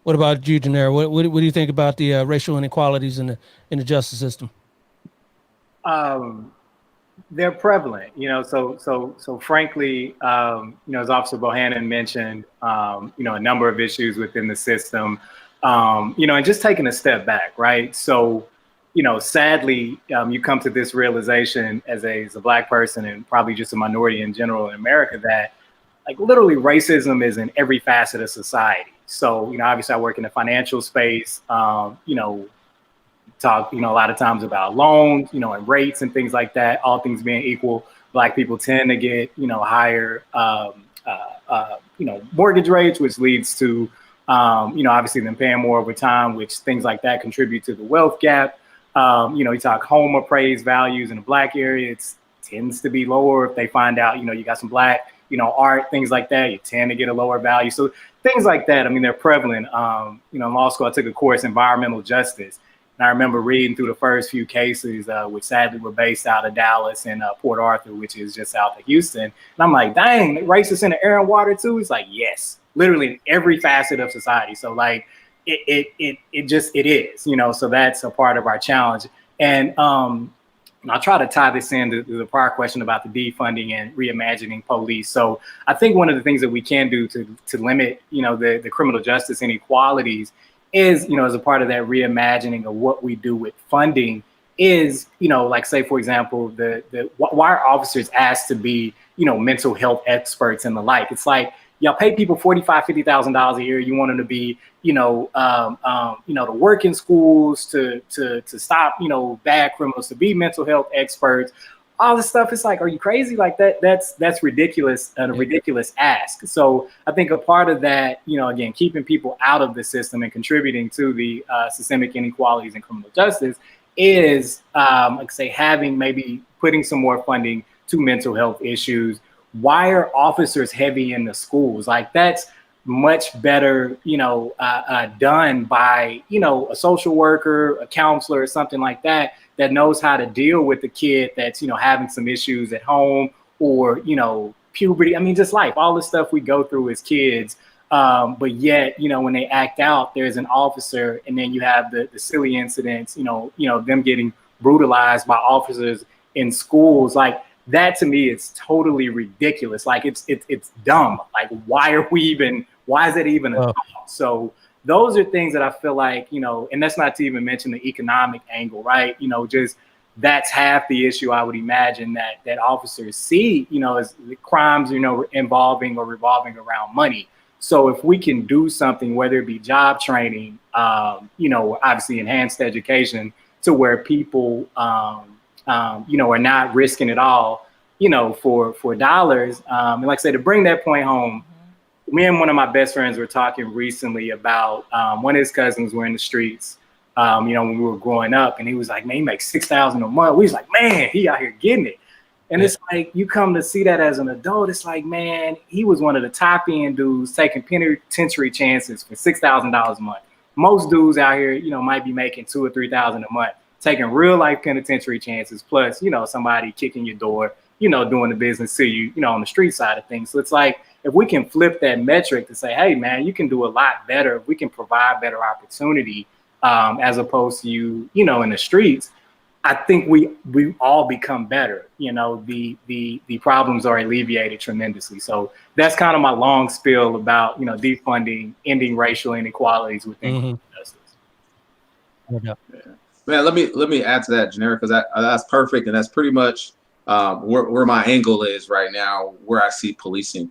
What about you, Janera? What do you think about the racial inequalities in the justice system? They're prevalent, so frankly, as Officer Bohannon mentioned, a number of issues within the system, and just taking a step back, right? So, sadly, you come to this realization as a Black person and probably just a minority in general in America that like literally racism is in every facet of society. So, obviously I work in the financial space, talk, a lot of times about loans, and rates and things like that. All things being equal, Black people tend to get, higher, mortgage rates, which leads to, obviously them paying more over time, which things like that contribute to the wealth gap. You talk home appraised values in the Black area, it tends to be lower. If they find out, you got some Black, art, things like that, you tend to get a lower value. So things like that, they're prevalent. In law school, I took a course, environmental justice. And I remember reading through the first few cases, which sadly were based out of Dallas and Port Arthur, which is just south of Houston. And I'm like, dang, racist in the air and water too? It's like, yes, literally in every facet of society. So like, it is, so that's a part of our challenge. And I'll try to tie this into the prior question about the defunding and reimagining police. So I think one of the things that we can do to limit, the criminal justice inequalities is, as a part of that reimagining of what we do with funding is, like say, for example, why are officers asked to be, mental health experts and the like? It's like, y'all pay people $45,000, $50,000 a year. You want them to be, to work in schools, to stop, bad criminals, to be mental health experts. All this stuff, it's like, are you crazy? Like that's ridiculous, a ridiculous ask. So I think a part of that, again, keeping people out of the system and contributing to the systemic inequalities in criminal justice is, like say, maybe putting some more funding to mental health issues. Why are officers heavy in the schools? Like that's much better, done by, a social worker, a counselor, or something like that knows how to deal with the kid that's, having some issues at home or, puberty. Just life, all the stuff we go through as kids. But yet, when they act out, there's an officer, and then you have the silly incidents, them getting brutalized by officers in schools. Like that to me is totally ridiculous. Like it's dumb. Like why is that even a thought? So those are things that I feel like, and that's not to even mention the economic angle, right? Just that's half the issue I would imagine that officers see, as the crimes, involving or revolving around money. So if we can do something, whether it be job training, obviously enhanced education to where people, are not risking it all, for dollars. And like I said, to bring that point home, me and one of my best friends were talking recently about one of his cousins were in the streets, when we were growing up, and he was like, man, he makes $6,000 a month. We was like, man, he out here getting it. And it's like, you come to see that as an adult, it's like, man, he was one of the top end dudes taking penitentiary chances for $6,000 a month. Most dudes out here, might be making $2,000 or $3,000 a month, taking real life penitentiary chances, plus, somebody kicking your door, doing the business to you, on the street side of things. So it's like, if we can flip that metric to say, hey, man, you can do a lot better. If we can provide better opportunity as opposed to you, in the streets, I think we all become better. The problems are alleviated tremendously. So that's kind of my long spiel about, defunding, ending racial inequalities within justice. Yeah. Man, let me add to that, Janera, because that's perfect. And that's pretty much where my angle is right now, where I see policing.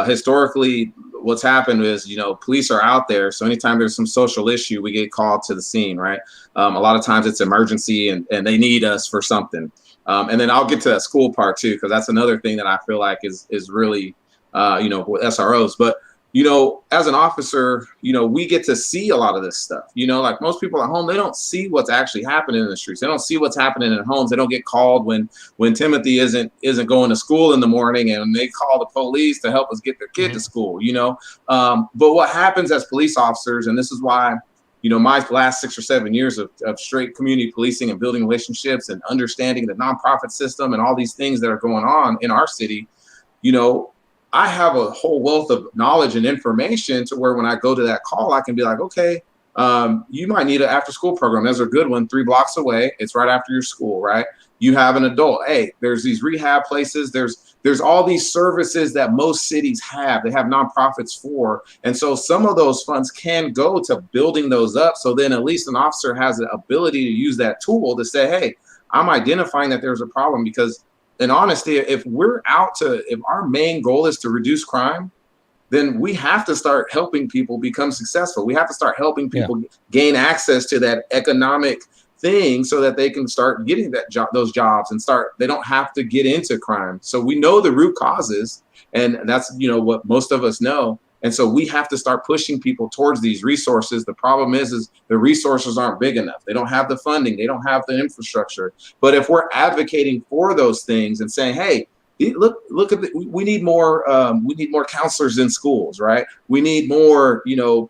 Historically, what's happened is, police are out there. So anytime there's some social issue, we get called to the scene, right? A lot of times it's emergency and they need us for something. And then I'll get to that school part too, because that's another thing that I feel like is really, with SROs. But as an officer, we get to see a lot of this stuff. Like most people at home, they don't see what's actually happening in the streets. They don't see what's happening in homes. They don't get called when Timothy isn't going to school in the morning, and they call the police to help us get their kid to school. But what happens as police officers, and this is why my last 6 or 7 years of straight community policing and building relationships and understanding the nonprofit system and all these things that are going on in our city, I have a whole wealth of knowledge and information to where when I go to that call, I can be like, okay, you might need an after school program. There's a good one 3 blocks away. It's right after your school, right? You have an adult. Hey, there's these rehab places. There's all these services that most cities have. They have nonprofits for. And so some of those funds can go to building those up. So then at least an officer has the ability to use that tool to say, hey, I'm identifying that there's a problem, because in honesty, if our main goal is to reduce crime, then we have to start helping people become successful. We have to start helping people gain access to that economic thing so that they can start getting those jobs and they don't have to get into crime. So we know the root causes, and that's, what most of us know. And so we have to start pushing people towards these resources. The problem is the resources aren't big enough. They don't have the funding. They don't have the infrastructure. But if we're advocating for those things and saying, hey, look at we need more counselors in schools, right? We need more,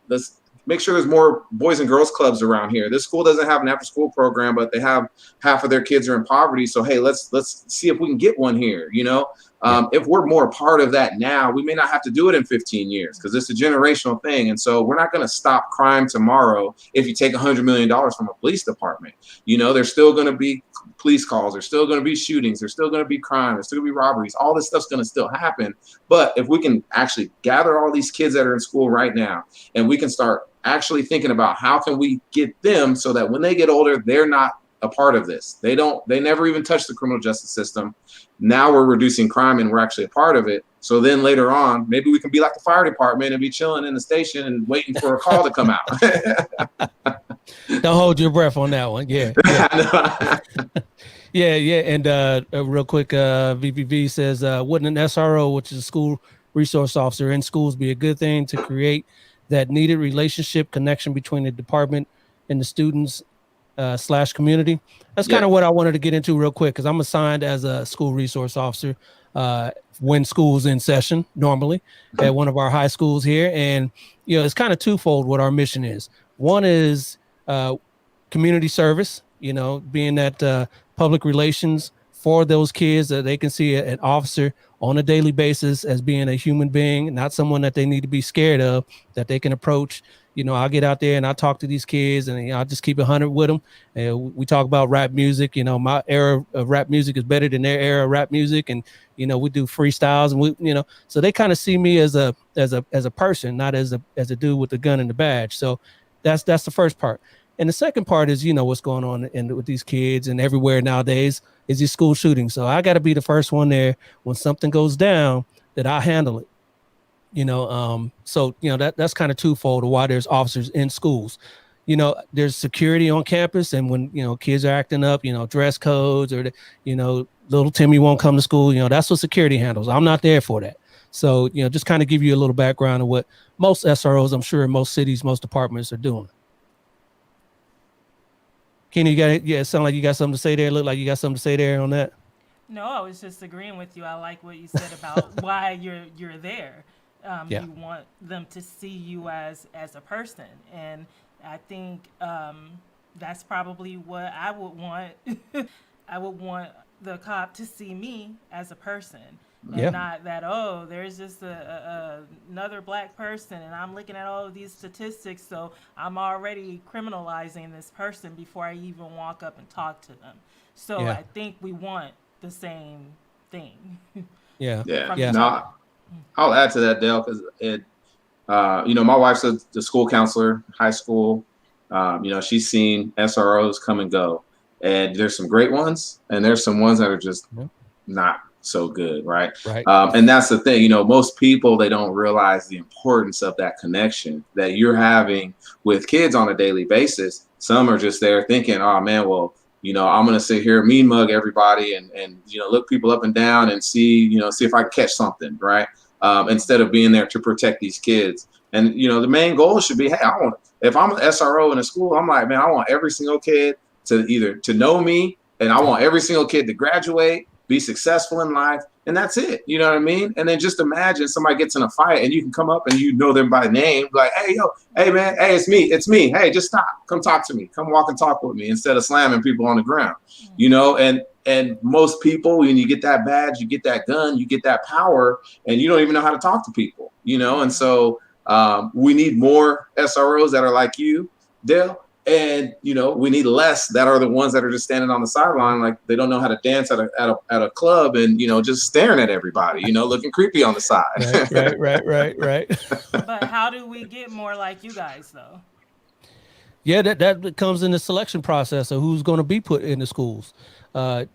let's make sure there's more boys and girls clubs around here. This school doesn't have an after school program, but they have half of their kids are in poverty. So, hey, let's see if we can get one here, If we're more a part of that now, we may not have to do it in 15 years because it's a generational thing. And so we're not going to stop crime tomorrow if you take $100 million from a police department. There's still going to be police calls. There's still going to be shootings. There's still going to be crime. There's still going to be robberies. All this stuff's going to still happen. But if we can actually gather all these kids that are in school right now, and we can start actually thinking about how can we get them so that when they get older, they're not a part of this. They never even touch the criminal justice system. Now we're reducing crime and we're actually a part of it. So then later on, maybe we can be like the fire department and be chilling in the station and waiting for a call to come out. Don't hold your breath on that one. Yeah. Yeah. And real quick, VPV says, wouldn't an SRO, which is a school resource officer in schools, be a good thing to create that needed relationship connection between the department and the students / community? That's kind of what I wanted to get into real quick, because I'm assigned as a school resource officer when school's in session normally at one of our high schools here. And, it's kind of twofold what our mission is. One is community service, being that public relations for those kids, that they can see an officer on a daily basis as being a human being, not someone that they need to be scared of, that they can approach. I'll get out there and I talk to these kids, and I'll just keep it 100 with them. And we talk about rap music. My era of rap music is better than their era of rap music, and we do freestyles, and we, so they kind of see me as a person, not as a dude with the gun and the badge. So that's the first part. And the second part is, what's going on with these kids and everywhere nowadays is these school shootings. So I got to be the first one there when something goes down, that I handle it. So that's kind of twofold of why there's officers in schools. There's security on campus, and when kids are acting up, dress codes, or little Timmy won't come to school, that's what security handles. I'm not there for that. So just kind of give you a little background of what most SROs, I'm sure in most cities, most departments are doing. Kenny, you got it? Yeah, it sound like you got something to say there. Look like you got something to say there on that. No, I was just agreeing with you. I like what you said about why you're there. You want them to see you as a person, and I think that's probably what I would want. I would want the cop to see me as a person, and not that, oh, there's just another black person, and I'm looking at all of these statistics, so I'm already criminalizing this person before I even walk up and talk to them. So I think we want the same thing. Yeah. No, I'll add to that, Dale, because my wife's the school counselor, high school. She's seen SROs come and go, and there's some great ones, and there's some ones that are just not so good, right? And that's the thing. Most people, they don't realize the importance of that connection that you're having with kids on a daily basis. Some are just there thinking, oh man, well, I'm going to sit here, mean mug everybody and look people up and down and see if I can catch something, right? Instead of being there to protect these kids. And, the main goal should be, hey, if I'm an SRO in a school, I'm like, man, I want every single kid to know me, and I want every single kid to graduate. be successful in life, and that's it. You know what I mean? And then just imagine somebody gets in a fight and you can come up and you know them by name, like, hey, yo, hey, man, hey, it's me. Hey, just stop. Come talk to me. Come walk and talk with me instead of slamming people on the ground, you know? And most people, when you get that badge, you get that gun, you get that power, and you don't even know how to talk to people, you know? And so we need more SROs that are like you, Dale. And, you know, we need less that are the ones that are just standing on the sideline, like they don't know how to dance at a club and, you know, just staring at everybody, you know, looking creepy on the side. Right. But how do we get more like you guys, though? Yeah, that comes in the selection process of who's going to be put in the schools.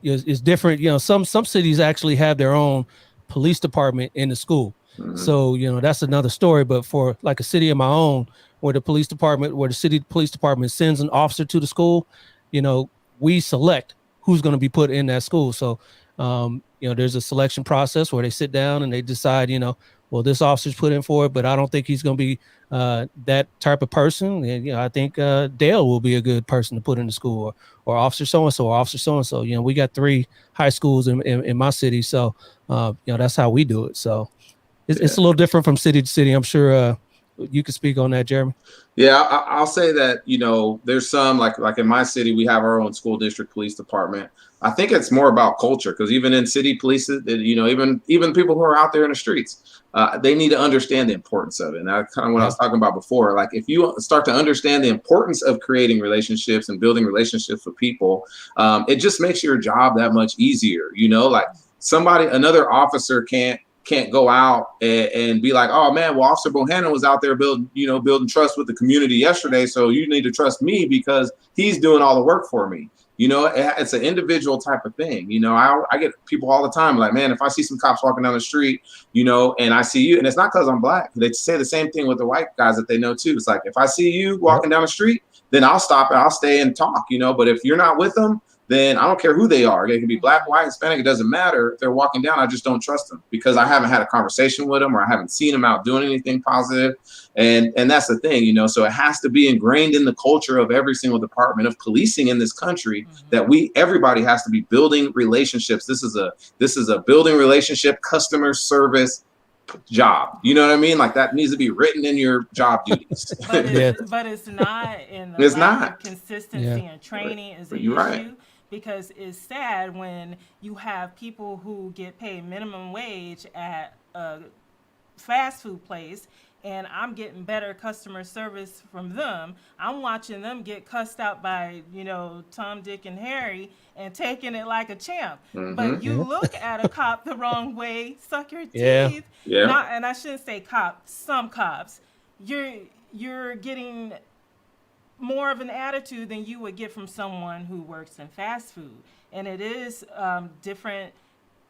Is different. You know, some cities actually have their own police department in the school. Mm-hmm. So, you know, that's another story. But for like a city of my own, where the city police department sends an officer to the school, you know, we select who's going to be put in that school. So, you know, there's a selection process where they sit down and they decide, you know, well, this officer's put in for it, but I don't think he's going to be that type of person. And, you know, I think Dale will be a good person to put in the school, or officer so-and-so, or officer so-and-so. You know, we got 3 high schools in my city. So, you know, that's how we do it. So it's a little different from city to city. I'm sure you could speak on that, Jeremy. Yeah, I'll say that, you know, there's some like in my city, we have our own school district police department. I think it's more about culture, because even in city police, you know, even people who are out there in the streets, they need to understand the importance of it. And that's kind of what I was talking about before. Like, if you start to understand the importance of creating relationships and building relationships with people, it just makes your job that much easier. You know, like another officer can't go out and be like, oh man, well, Officer Bohannon was out there building trust with the community yesterday, so you need to trust me because he's doing all the work for me. You know, it's an individual type of thing. You know, I get people all the time like, man, if I see some cops walking down the street, you know, and I see you, and it's not because I'm black. They say the same thing with the white guys that they know too. It's like, if I see you walking down the street, then I'll stop and I'll stay and talk, you know, but if you're not with them, then I don't care who they are. They can be black, white, Hispanic. It doesn't matter. If they're walking down, I just don't trust them because I haven't had a conversation with them, or I haven't seen them out doing anything positive. And that's the thing, you know, so it has to be ingrained in the culture of every single department of policing in this country that everybody has to be building relationships. This is a building relationship, customer service job. You know what I mean? Like, that needs to be written in your job duties. But it's not. In the lack of consistency and training is an issue. Right. Because it's sad when you have people who get paid minimum wage at a fast food place, and I'm getting better customer service from them. I'm watching them get cussed out by, you know, Tom, Dick, and Harry, and taking it like a champ. But you look at a cop the wrong way, suck your teeth. Yeah. And I shouldn't say cop. Some cops, you're getting more of an attitude than you would get from someone who works in fast food. And it is different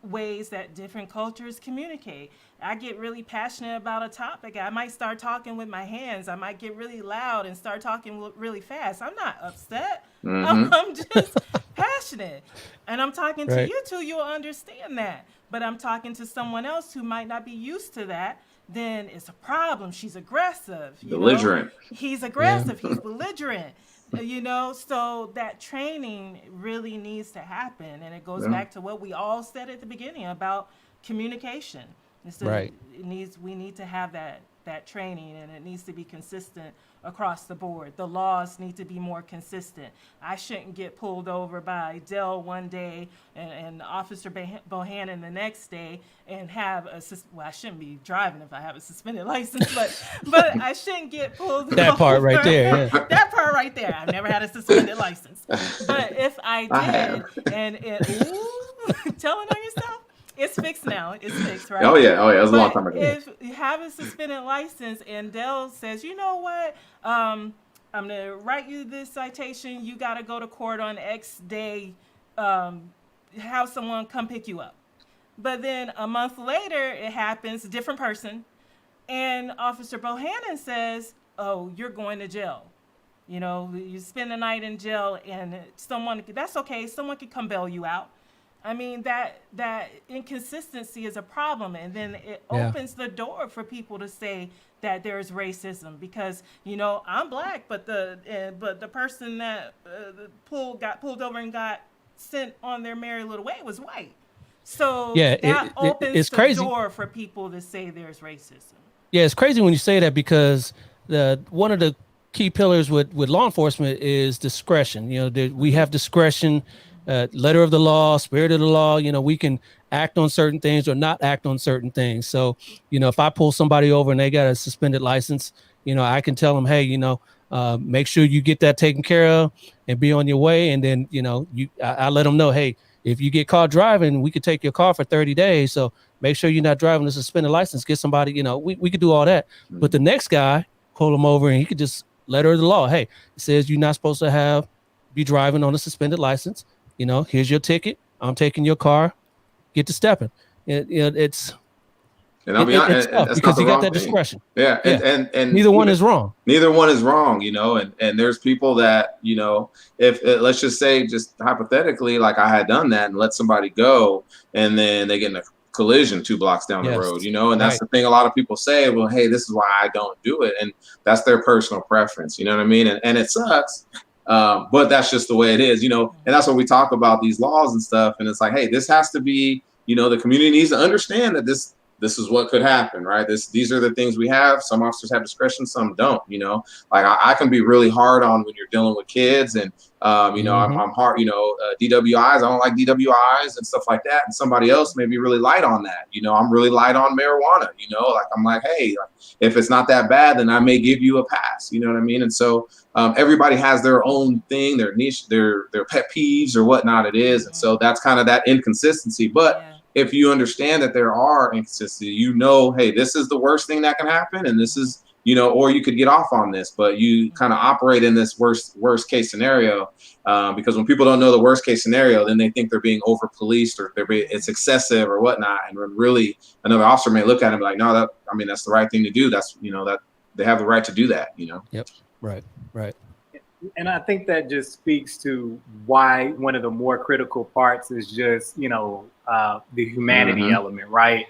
ways that different cultures communicate. I get really passionate about a topic. I might start talking with my hands. I might get really loud and start talking really fast. I'm not upset. I'm just passionate. And I'm talking to you two, you'll understand that. But I'm talking to someone else who might not be used to that, then it's a problem. She's aggressive. Belligerent. He's aggressive. He's belligerent. You know, so that training really needs to happen. And it goes back to what we all said at the beginning about communication. We need to have that training, and it needs to be consistent across the board. The laws need to be more consistent. I shouldn't get pulled over by Dell one day and Officer Bohannon the next day and have I shouldn't be driving if I have a suspended license, but I shouldn't get pulled over. That part right there. Yeah. That part right there. I've never had a suspended license. But if I did, telling on yourself, it's fixed now. It's fixed, right? Oh yeah. It was a long time ago. If you have a suspended license and Dell says, you know what, I'm gonna write you this citation. You got to go to court on X day. Have someone come pick you up. But then a month later, it happens, different person, and Officer Bohannon says, "Oh, you're going to jail. You know, you spend the night in jail, and that's okay. Someone could come bail you out." I mean, that inconsistency is a problem, and then it opens the door for people to say that there's racism because, you know, I'm black, but the person that got pulled over and got sent on their merry little way was white. So Yeah, that opens it's the crazy. door for people to say there's racism. Yeah, it's crazy when you say that because one of the key pillars with law enforcement is discretion. You know, we have discretion, letter of the law, spirit of the law. You know, we can act on certain things or not act on certain things. So, you know, if I pull somebody over and they got a suspended license, you know, I can tell them, hey, you know, make sure you get that taken care of and be on your way. And then, you know, I let them know, hey, if you get caught driving, we could take your car for 30 days. So make sure you're not driving a suspended license. Get somebody, you know, we could do all that. But the next guy, pull him over and he could just letter of the law. Hey, it says you're not supposed to be driving on a suspended license. You know, here's your ticket. I'm taking your car. Get to stepping. It's And I'll be honest, tough that's because not the you got wrong that thing. discretion. Yeah, and neither one is wrong. Neither one is wrong, you know. And there's people that, you know, if let's just say, just hypothetically, like I had done that and let somebody go, and then they get in a collision 2 blocks down the road, you know. And that's the thing. A lot of people say, well, hey, this is why I don't do it, and that's their personal preference. You know what I mean? And it sucks. But that's just the way it is, you know. And that's what we talk about, these laws and stuff. And it's like, hey, this has to be, you know, the community needs to understand that this is what could happen, right? These are the things we have. Some officers have discretion, some don't, you know. Like I can be really hard on when you're dealing with kids, and you know, I'm hard, you know, DWIs, I don't like DWIs and stuff like that. And somebody else may be really light on that. You know, I'm really light on marijuana, you know, like I'm like, hey, if it's not that bad, then I may give you a pass, you know what I mean? And so everybody has their own thing, their niche, their pet peeves or whatnot it is. And so that's kind of that inconsistency. But if you understand that there are inconsistencies, you know, hey, this is the worst thing that can happen, and this is, you know, or you could get off on this, but you kind of operate in this worst case scenario, because when people don't know the worst case scenario, then they think they're being over policed or it's excessive or whatnot, and when really another officer may look at it and be like, no, that's the right thing to do. That's, you know, that they have the right to do that, you know. Yep. Right. And I think that just speaks to why one of the more critical parts is just, you know, the humanity element, right?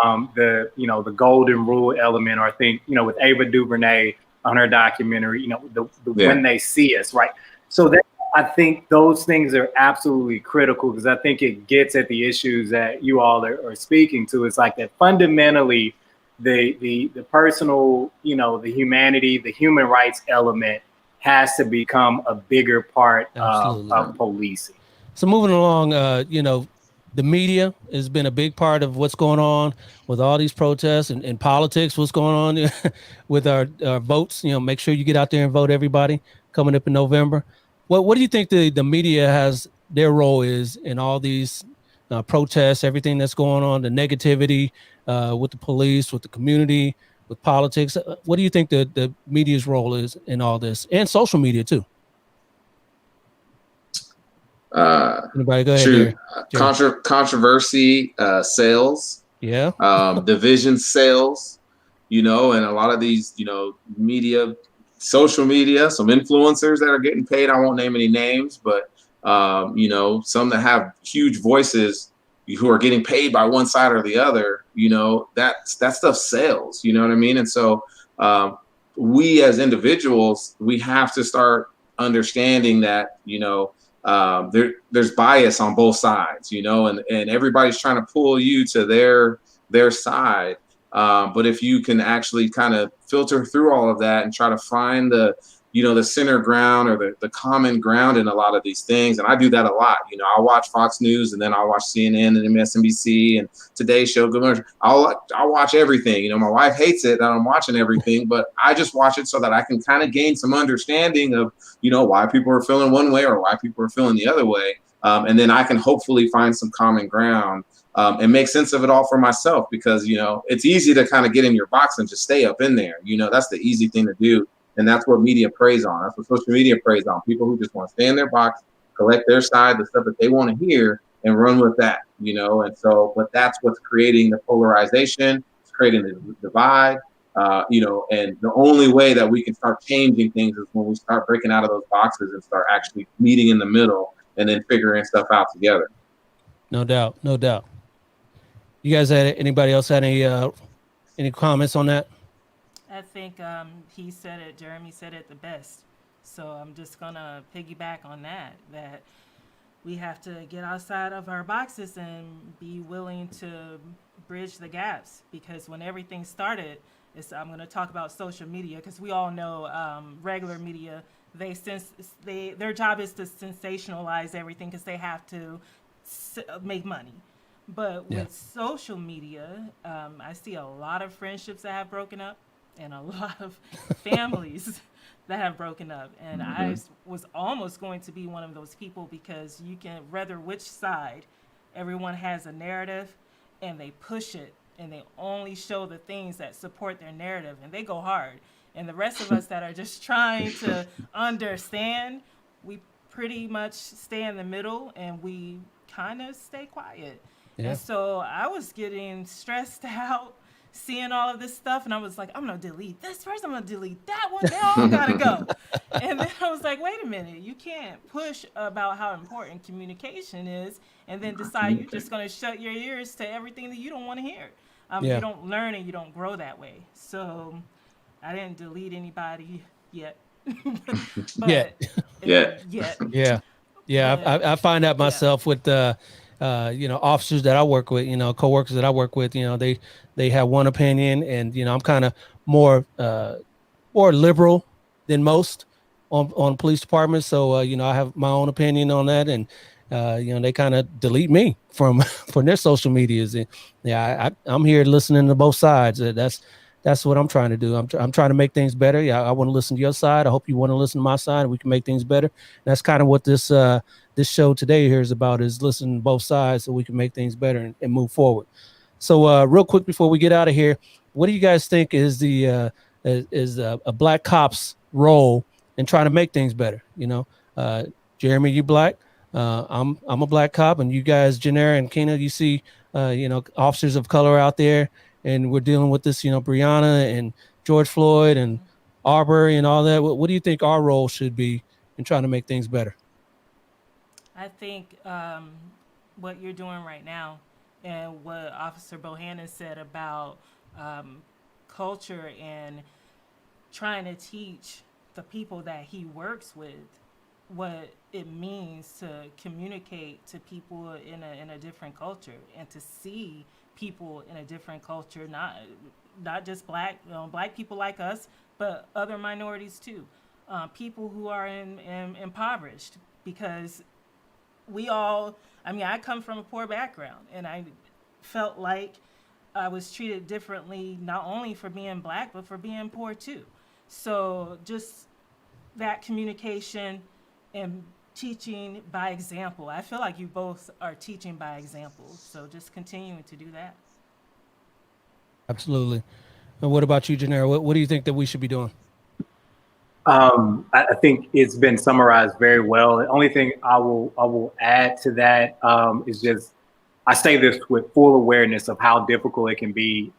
The golden rule element, or I think, you know, with Ava DuVernay on her documentary, you know, when they see us, right? So that, I think those things are absolutely critical, because I think it gets at the issues that you all are speaking to. It's like that fundamentally the personal, you know, the humanity, the human rights element has to become a bigger part of policing. So moving along, you know, the media has been a big part of what's going on with all these protests and politics, what's going on with our votes. You know, make sure you get out there and vote, everybody, coming up in November. What do you think the media has, their role is in all these protests, everything that's going on, the negativity with the police, with the community, with politics? What do you think the media's role is in all this, and social media too? Anybody go ahead. Controversy, sales, division sales, you know, and a lot of these, you know, media, social media, some influencers that are getting paid. I won't name any names, but you know, some that have huge voices who are getting paid by one side or the other, you know, that stuff sells, you know what I mean? And so we as individuals, we have to start understanding that, you know, there's bias on both sides, you know, and everybody's trying to pull you to their side. But if you can actually kind of filter through all of that and try to find the, you know, the center ground or the common ground in a lot of these things. And I do that a lot. You know, I'll watch Fox News, and then I'll watch CNN and MSNBC and Today Show. Good Morning. I'll watch everything. You know, my wife hates it that I'm watching everything, but I just watch it so that I can kind of gain some understanding of, you know, why people are feeling one way or why people are feeling the other way. And then I can hopefully find some common ground and make sense of it all for myself, because, you know, it's easy to kind of get in your box and just stay up in there. You know, that's the easy thing to do. And that's what media preys on. That's what social media preys on. People who just want to stay in their box, collect their side, the stuff that they want to hear, and run with that, you know. And so, but that's what's creating the polarization. It's creating the divide, you know. And the only way that we can start changing things is when we start breaking out of those boxes and start actually meeting in the middle and then figuring stuff out together. No doubt. You guys anybody else had any comments on that? I think Jeremy said it the best. So I'm just gonna piggyback on that we have to get outside of our boxes and be willing to bridge the gaps, because when everything started, I'm going to talk about social media, because we all know regular media, their job is to sensationalize everything because they have to make money. But with social media, I see a lot of friendships that have broken up and a lot of families that have broken up. And I was almost going to be one of those people, because you can, rather which side, everyone has a narrative and they push it and they only show the things that support their narrative and they go hard. And the rest of us that are just trying to understand, we pretty much stay in the middle and we kind of stay quiet. And so I was getting stressed out seeing all of this stuff, and I was like, I'm gonna delete this first, I'm gonna delete that one, they all gotta go. And then I was like, wait a minute, you can't push about how important communication is and then decide you're just gonna shut your ears to everything that you don't want to hear. You don't learn and you don't grow that way. So I didn't delete anybody yet. I find out myself with officers that I work with, coworkers that I work with, they have one opinion, and I'm kind of more liberal than most on police departments. So I have my own opinion on that, and they kind of delete me from their social medias. And I'm here listening to both sides. That's what I'm trying to do. I'm trying to make things better. I want to listen to your side. I hope you want to listen to my side, and we can make things better. And that's kind of what this show today here is about, is listening to both sides so we can make things better and move forward. So real quick before we get out of here, what do you guys think is a black cop's role in trying to make things better? Jeremy, you black. I'm a black cop, and you guys, Janera and Kina, you see, officers of color out there, and we're dealing with this, Breonna and George Floyd and Arbery and all that. What do you think our role should be in trying to make things better? I think what you're doing right now, and what Officer Bohannon said about culture and trying to teach the people that he works with what it means to communicate to people in a different culture, and to see people in a different culture, not just black people like us, but other minorities too, people who are impoverished, because I come from a poor background, and I felt like I was treated differently, not only for being black, but for being poor too. So just that communication and teaching by example. I feel like you both are teaching by example. So just continuing to do that. Absolutely. And what about you, Janera? What do you think that we should be doing? I think it's been summarized very well. The only thing I will add to that is just, I say this with full awareness of how difficult it can be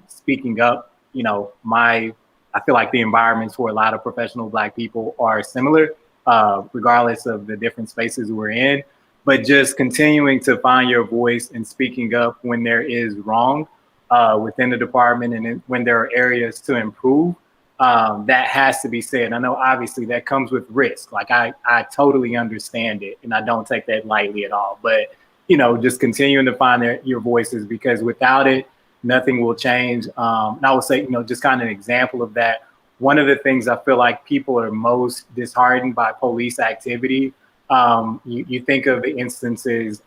speaking up. I feel like the environments for a lot of professional black people are similar, regardless of the different spaces we're in. But just continuing to find your voice and speaking up when there is wrong within the department, and when there are areas to improve. That has to be said. I know obviously that comes with risk. Like I totally understand it, and I don't take that lightly at all. But just continuing to find your voices, because without it, nothing will change. And I would say, just kind of an example of that. One of the things I feel like people are most disheartened by police activity. You think of the instances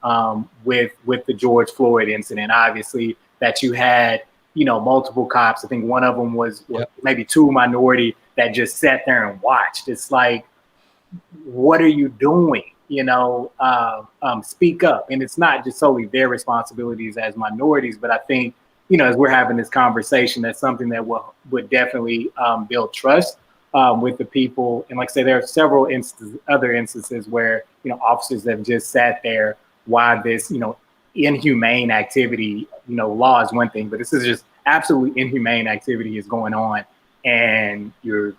with the George Floyd incident, obviously, that you had multiple cops. I think one of them was maybe two minority that just sat there and watched. It's like, what are you doing? Speak up. And it's not just solely their responsibilities as minorities, but I think, as we're having this conversation, that's something that would definitely build trust with the people. And like I say, there are several other instances where, officers have just sat there while this, inhumane activity, law is one thing, but this is just absolutely inhumane activity is going on, and you're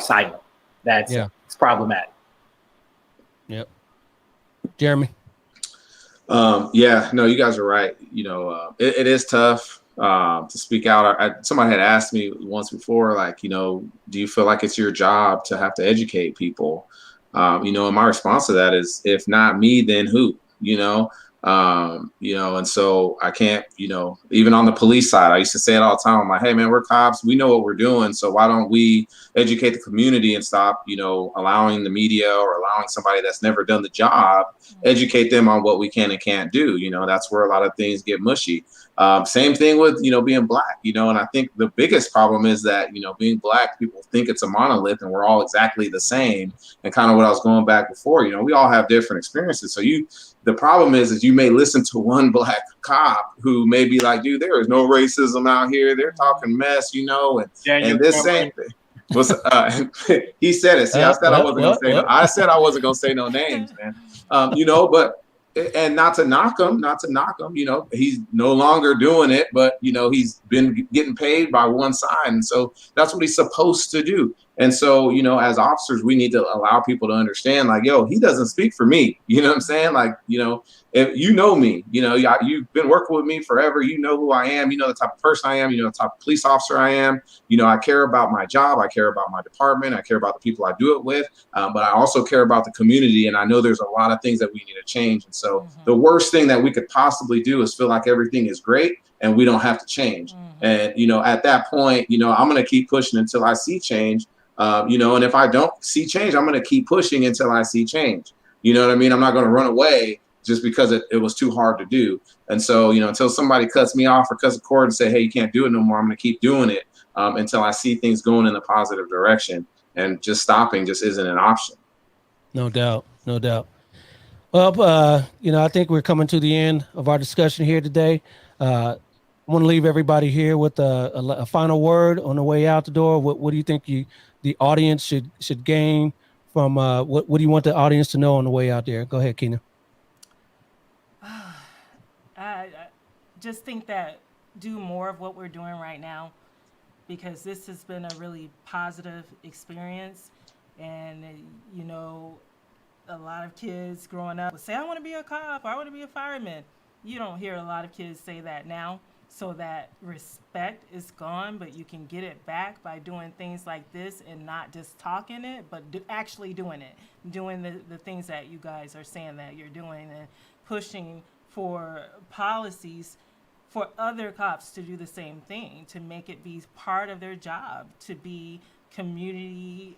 silent. It's problematic. Yep. Jeremy. No, you guys are right. It is tough to speak out. Somebody had asked me once before, like, do you feel like it's your job to have to educate people? And my response to that is, if not me, then who? And so I can't, even on the police side, I used to say it all the time. I'm like, hey man, we're cops. We know what we're doing. So why don't we educate the community and stop, allowing the media or allowing somebody that's never done the job, educate them on what we can and can't do. That's where a lot of things get mushy. Same thing with, being black, and I think the biggest problem is that, being black, people think it's a monolith and we're all exactly the same. And kind of what I was going back before, we all have different experiences. So the problem is you may listen to one black cop who may be like, dude, there is no racism out here. They're talking mess, and this same thing. He said it. See, I said I wasn't gonna say no. I said I wasn't gonna say no names, man. But and not to knock him, he's no longer doing it, but he's been getting paid by one side, and so that's what he's supposed to do. And so, as officers, we need to allow people to understand, like, yo, he doesn't speak for me. You know what I'm saying? Like, if you know me, you've been working with me forever. You know who I am. You know the type of person I am. You know the type of police officer I am. I care about my job. I care about my department. I care about the people I do it with. But I also care about the community. And I know there's a lot of things that we need to change. And so the worst thing that we could possibly do is feel like everything is great and we don't have to change. And, at that point, I'm going to keep pushing until I see change. And if I don't see change, I'm going to keep pushing until I see change. You know what I mean? I'm not going to run away just because it was too hard to do. And so, until somebody cuts me off or cuts a cord and say, hey, you can't do it no more, I'm going to keep doing it until I see things going in the positive direction. And just stopping just isn't an option. No doubt. No doubt. Well, I think we're coming to the end of our discussion here today. I want to leave everybody here with a final word on the way out the door. What do you think the audience should gain from what do you want the audience to know on the way out there? Go ahead, Keena. I just think that do more of what we're doing right now, because this has been a really positive experience. And, a lot of kids growing up would say, I want to be a cop, or I want to be a fireman. You don't hear a lot of kids say that now. So that respect is gone, but you can get it back by doing things like this and not just talking it, but actually doing it, doing the things that you guys are saying that you're doing, and pushing for policies for other cops to do the same thing, to make it be part of their job, to be community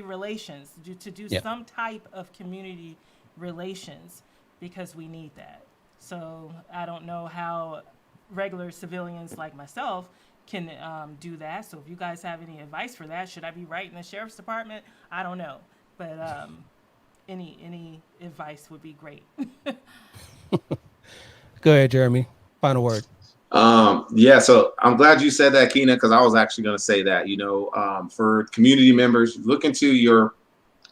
relations, to do some type of community relations, because we need that. So I don't know how regular civilians like myself can do that. So if you guys have any advice for that, should I be writing the sheriff's department? I don't know, but any advice would be great. Go ahead, Jeremy. Final word. So I'm glad you said that, Keena, because I was actually going to say that, for community members, look into your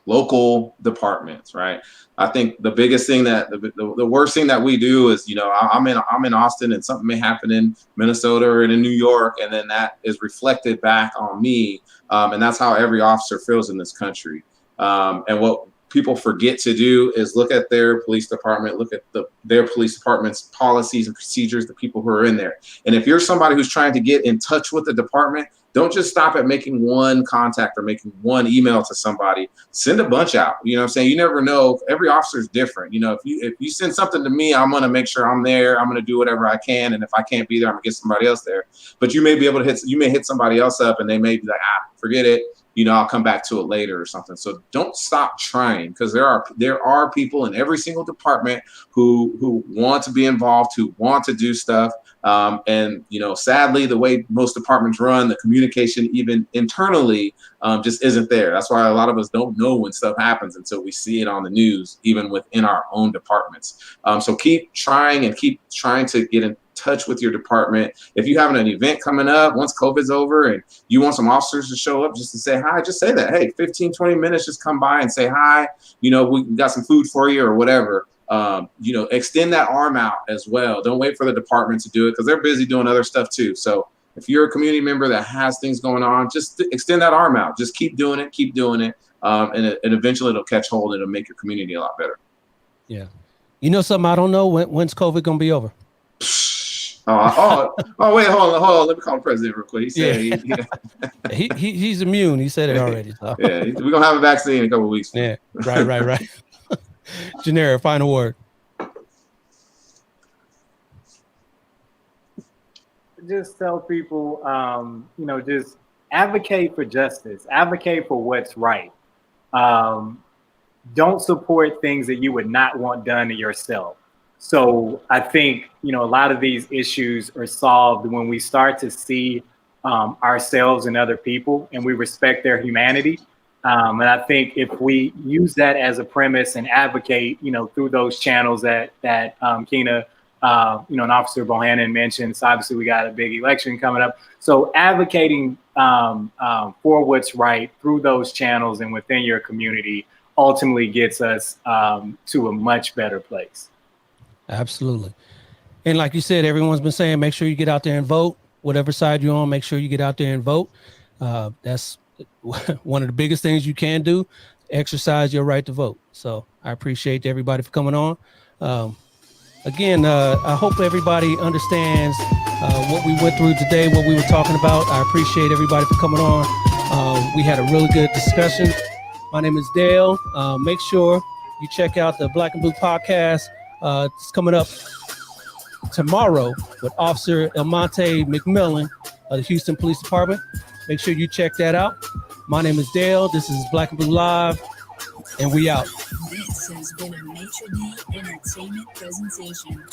local departments, right? I think the biggest thing that the worst thing that we do is, I'm in Austin and something may happen in Minnesota or in New York, and then that is reflected back on me. And that's how every officer feels in this country. And what people forget to do is look at their police department, look at their police department's policies and procedures, the people who are in there. And if you're somebody who's trying to get in touch with the department, don't just stop at making one contact or making one email to somebody. Send a bunch out. You know what I'm saying? You never know. Every officer is different. If you send something to me, I'm going to make sure I'm there. I'm going to do whatever I can. And if I can't be there, I'm going to get somebody else there. But you may be able to hit somebody else up and they may be like, forget it. I'll come back to it later or something. So don't stop trying, because there are people in every single department who want to be involved, who want to do stuff. And sadly, the way most departments run, the communication even internally just isn't there. That's why a lot of us don't know when stuff happens until we see it on the news, even within our own departments. So keep trying to get in touch with your department. If you have an event coming up, once COVID's over and you want some officers to show up just to say hi, just say that. Hey, 15, 20 minutes, just come by and say hi. We got some food for you or whatever. Extend that arm out as well. Don't wait for the department to do it, because they're busy doing other stuff too. So if you're a community member that has things going on, just extend that arm out. Just keep doing it. And eventually it'll catch hold and it'll make your community a lot better. Yeah. Something I don't know, when's COVID going to be over? Wait, hold on. Let me call the president real quick. He said he's immune. He said it already. So. Yeah, we're gonna have a vaccine in a couple of weeks. Yeah, right. Janera, final word. Just tell people, just advocate for justice, advocate for what's right. Don't support things that you would not want done to yourself. So I think, a lot of these issues are solved when we start to see ourselves and other people, and we respect their humanity. And I think if we use that as a premise and advocate, through those channels that Keena, and Officer Bohannon mentioned, so obviously we got a big election coming up. So advocating for what's right through those channels and within your community ultimately gets us to a much better place. Absolutely. And like you said, everyone's been saying, make sure you get out there and vote. Whatever side you're on, make sure you get out there and vote. That's one of the biggest things you can do, exercise your right to vote. So I appreciate everybody for coming on. Again, I hope everybody understands what we went through today, what we were talking about. I appreciate everybody for coming on. We had a really good discussion. My name is Dale. Make sure you check out the Black and Blue podcast. It's coming up tomorrow with Officer Elmonte McMillan of the Houston Police Department. Make sure you check that out. My name is Dale. This is Black and Blue Live, and we out. This has been a Maitre D Entertainment presentation.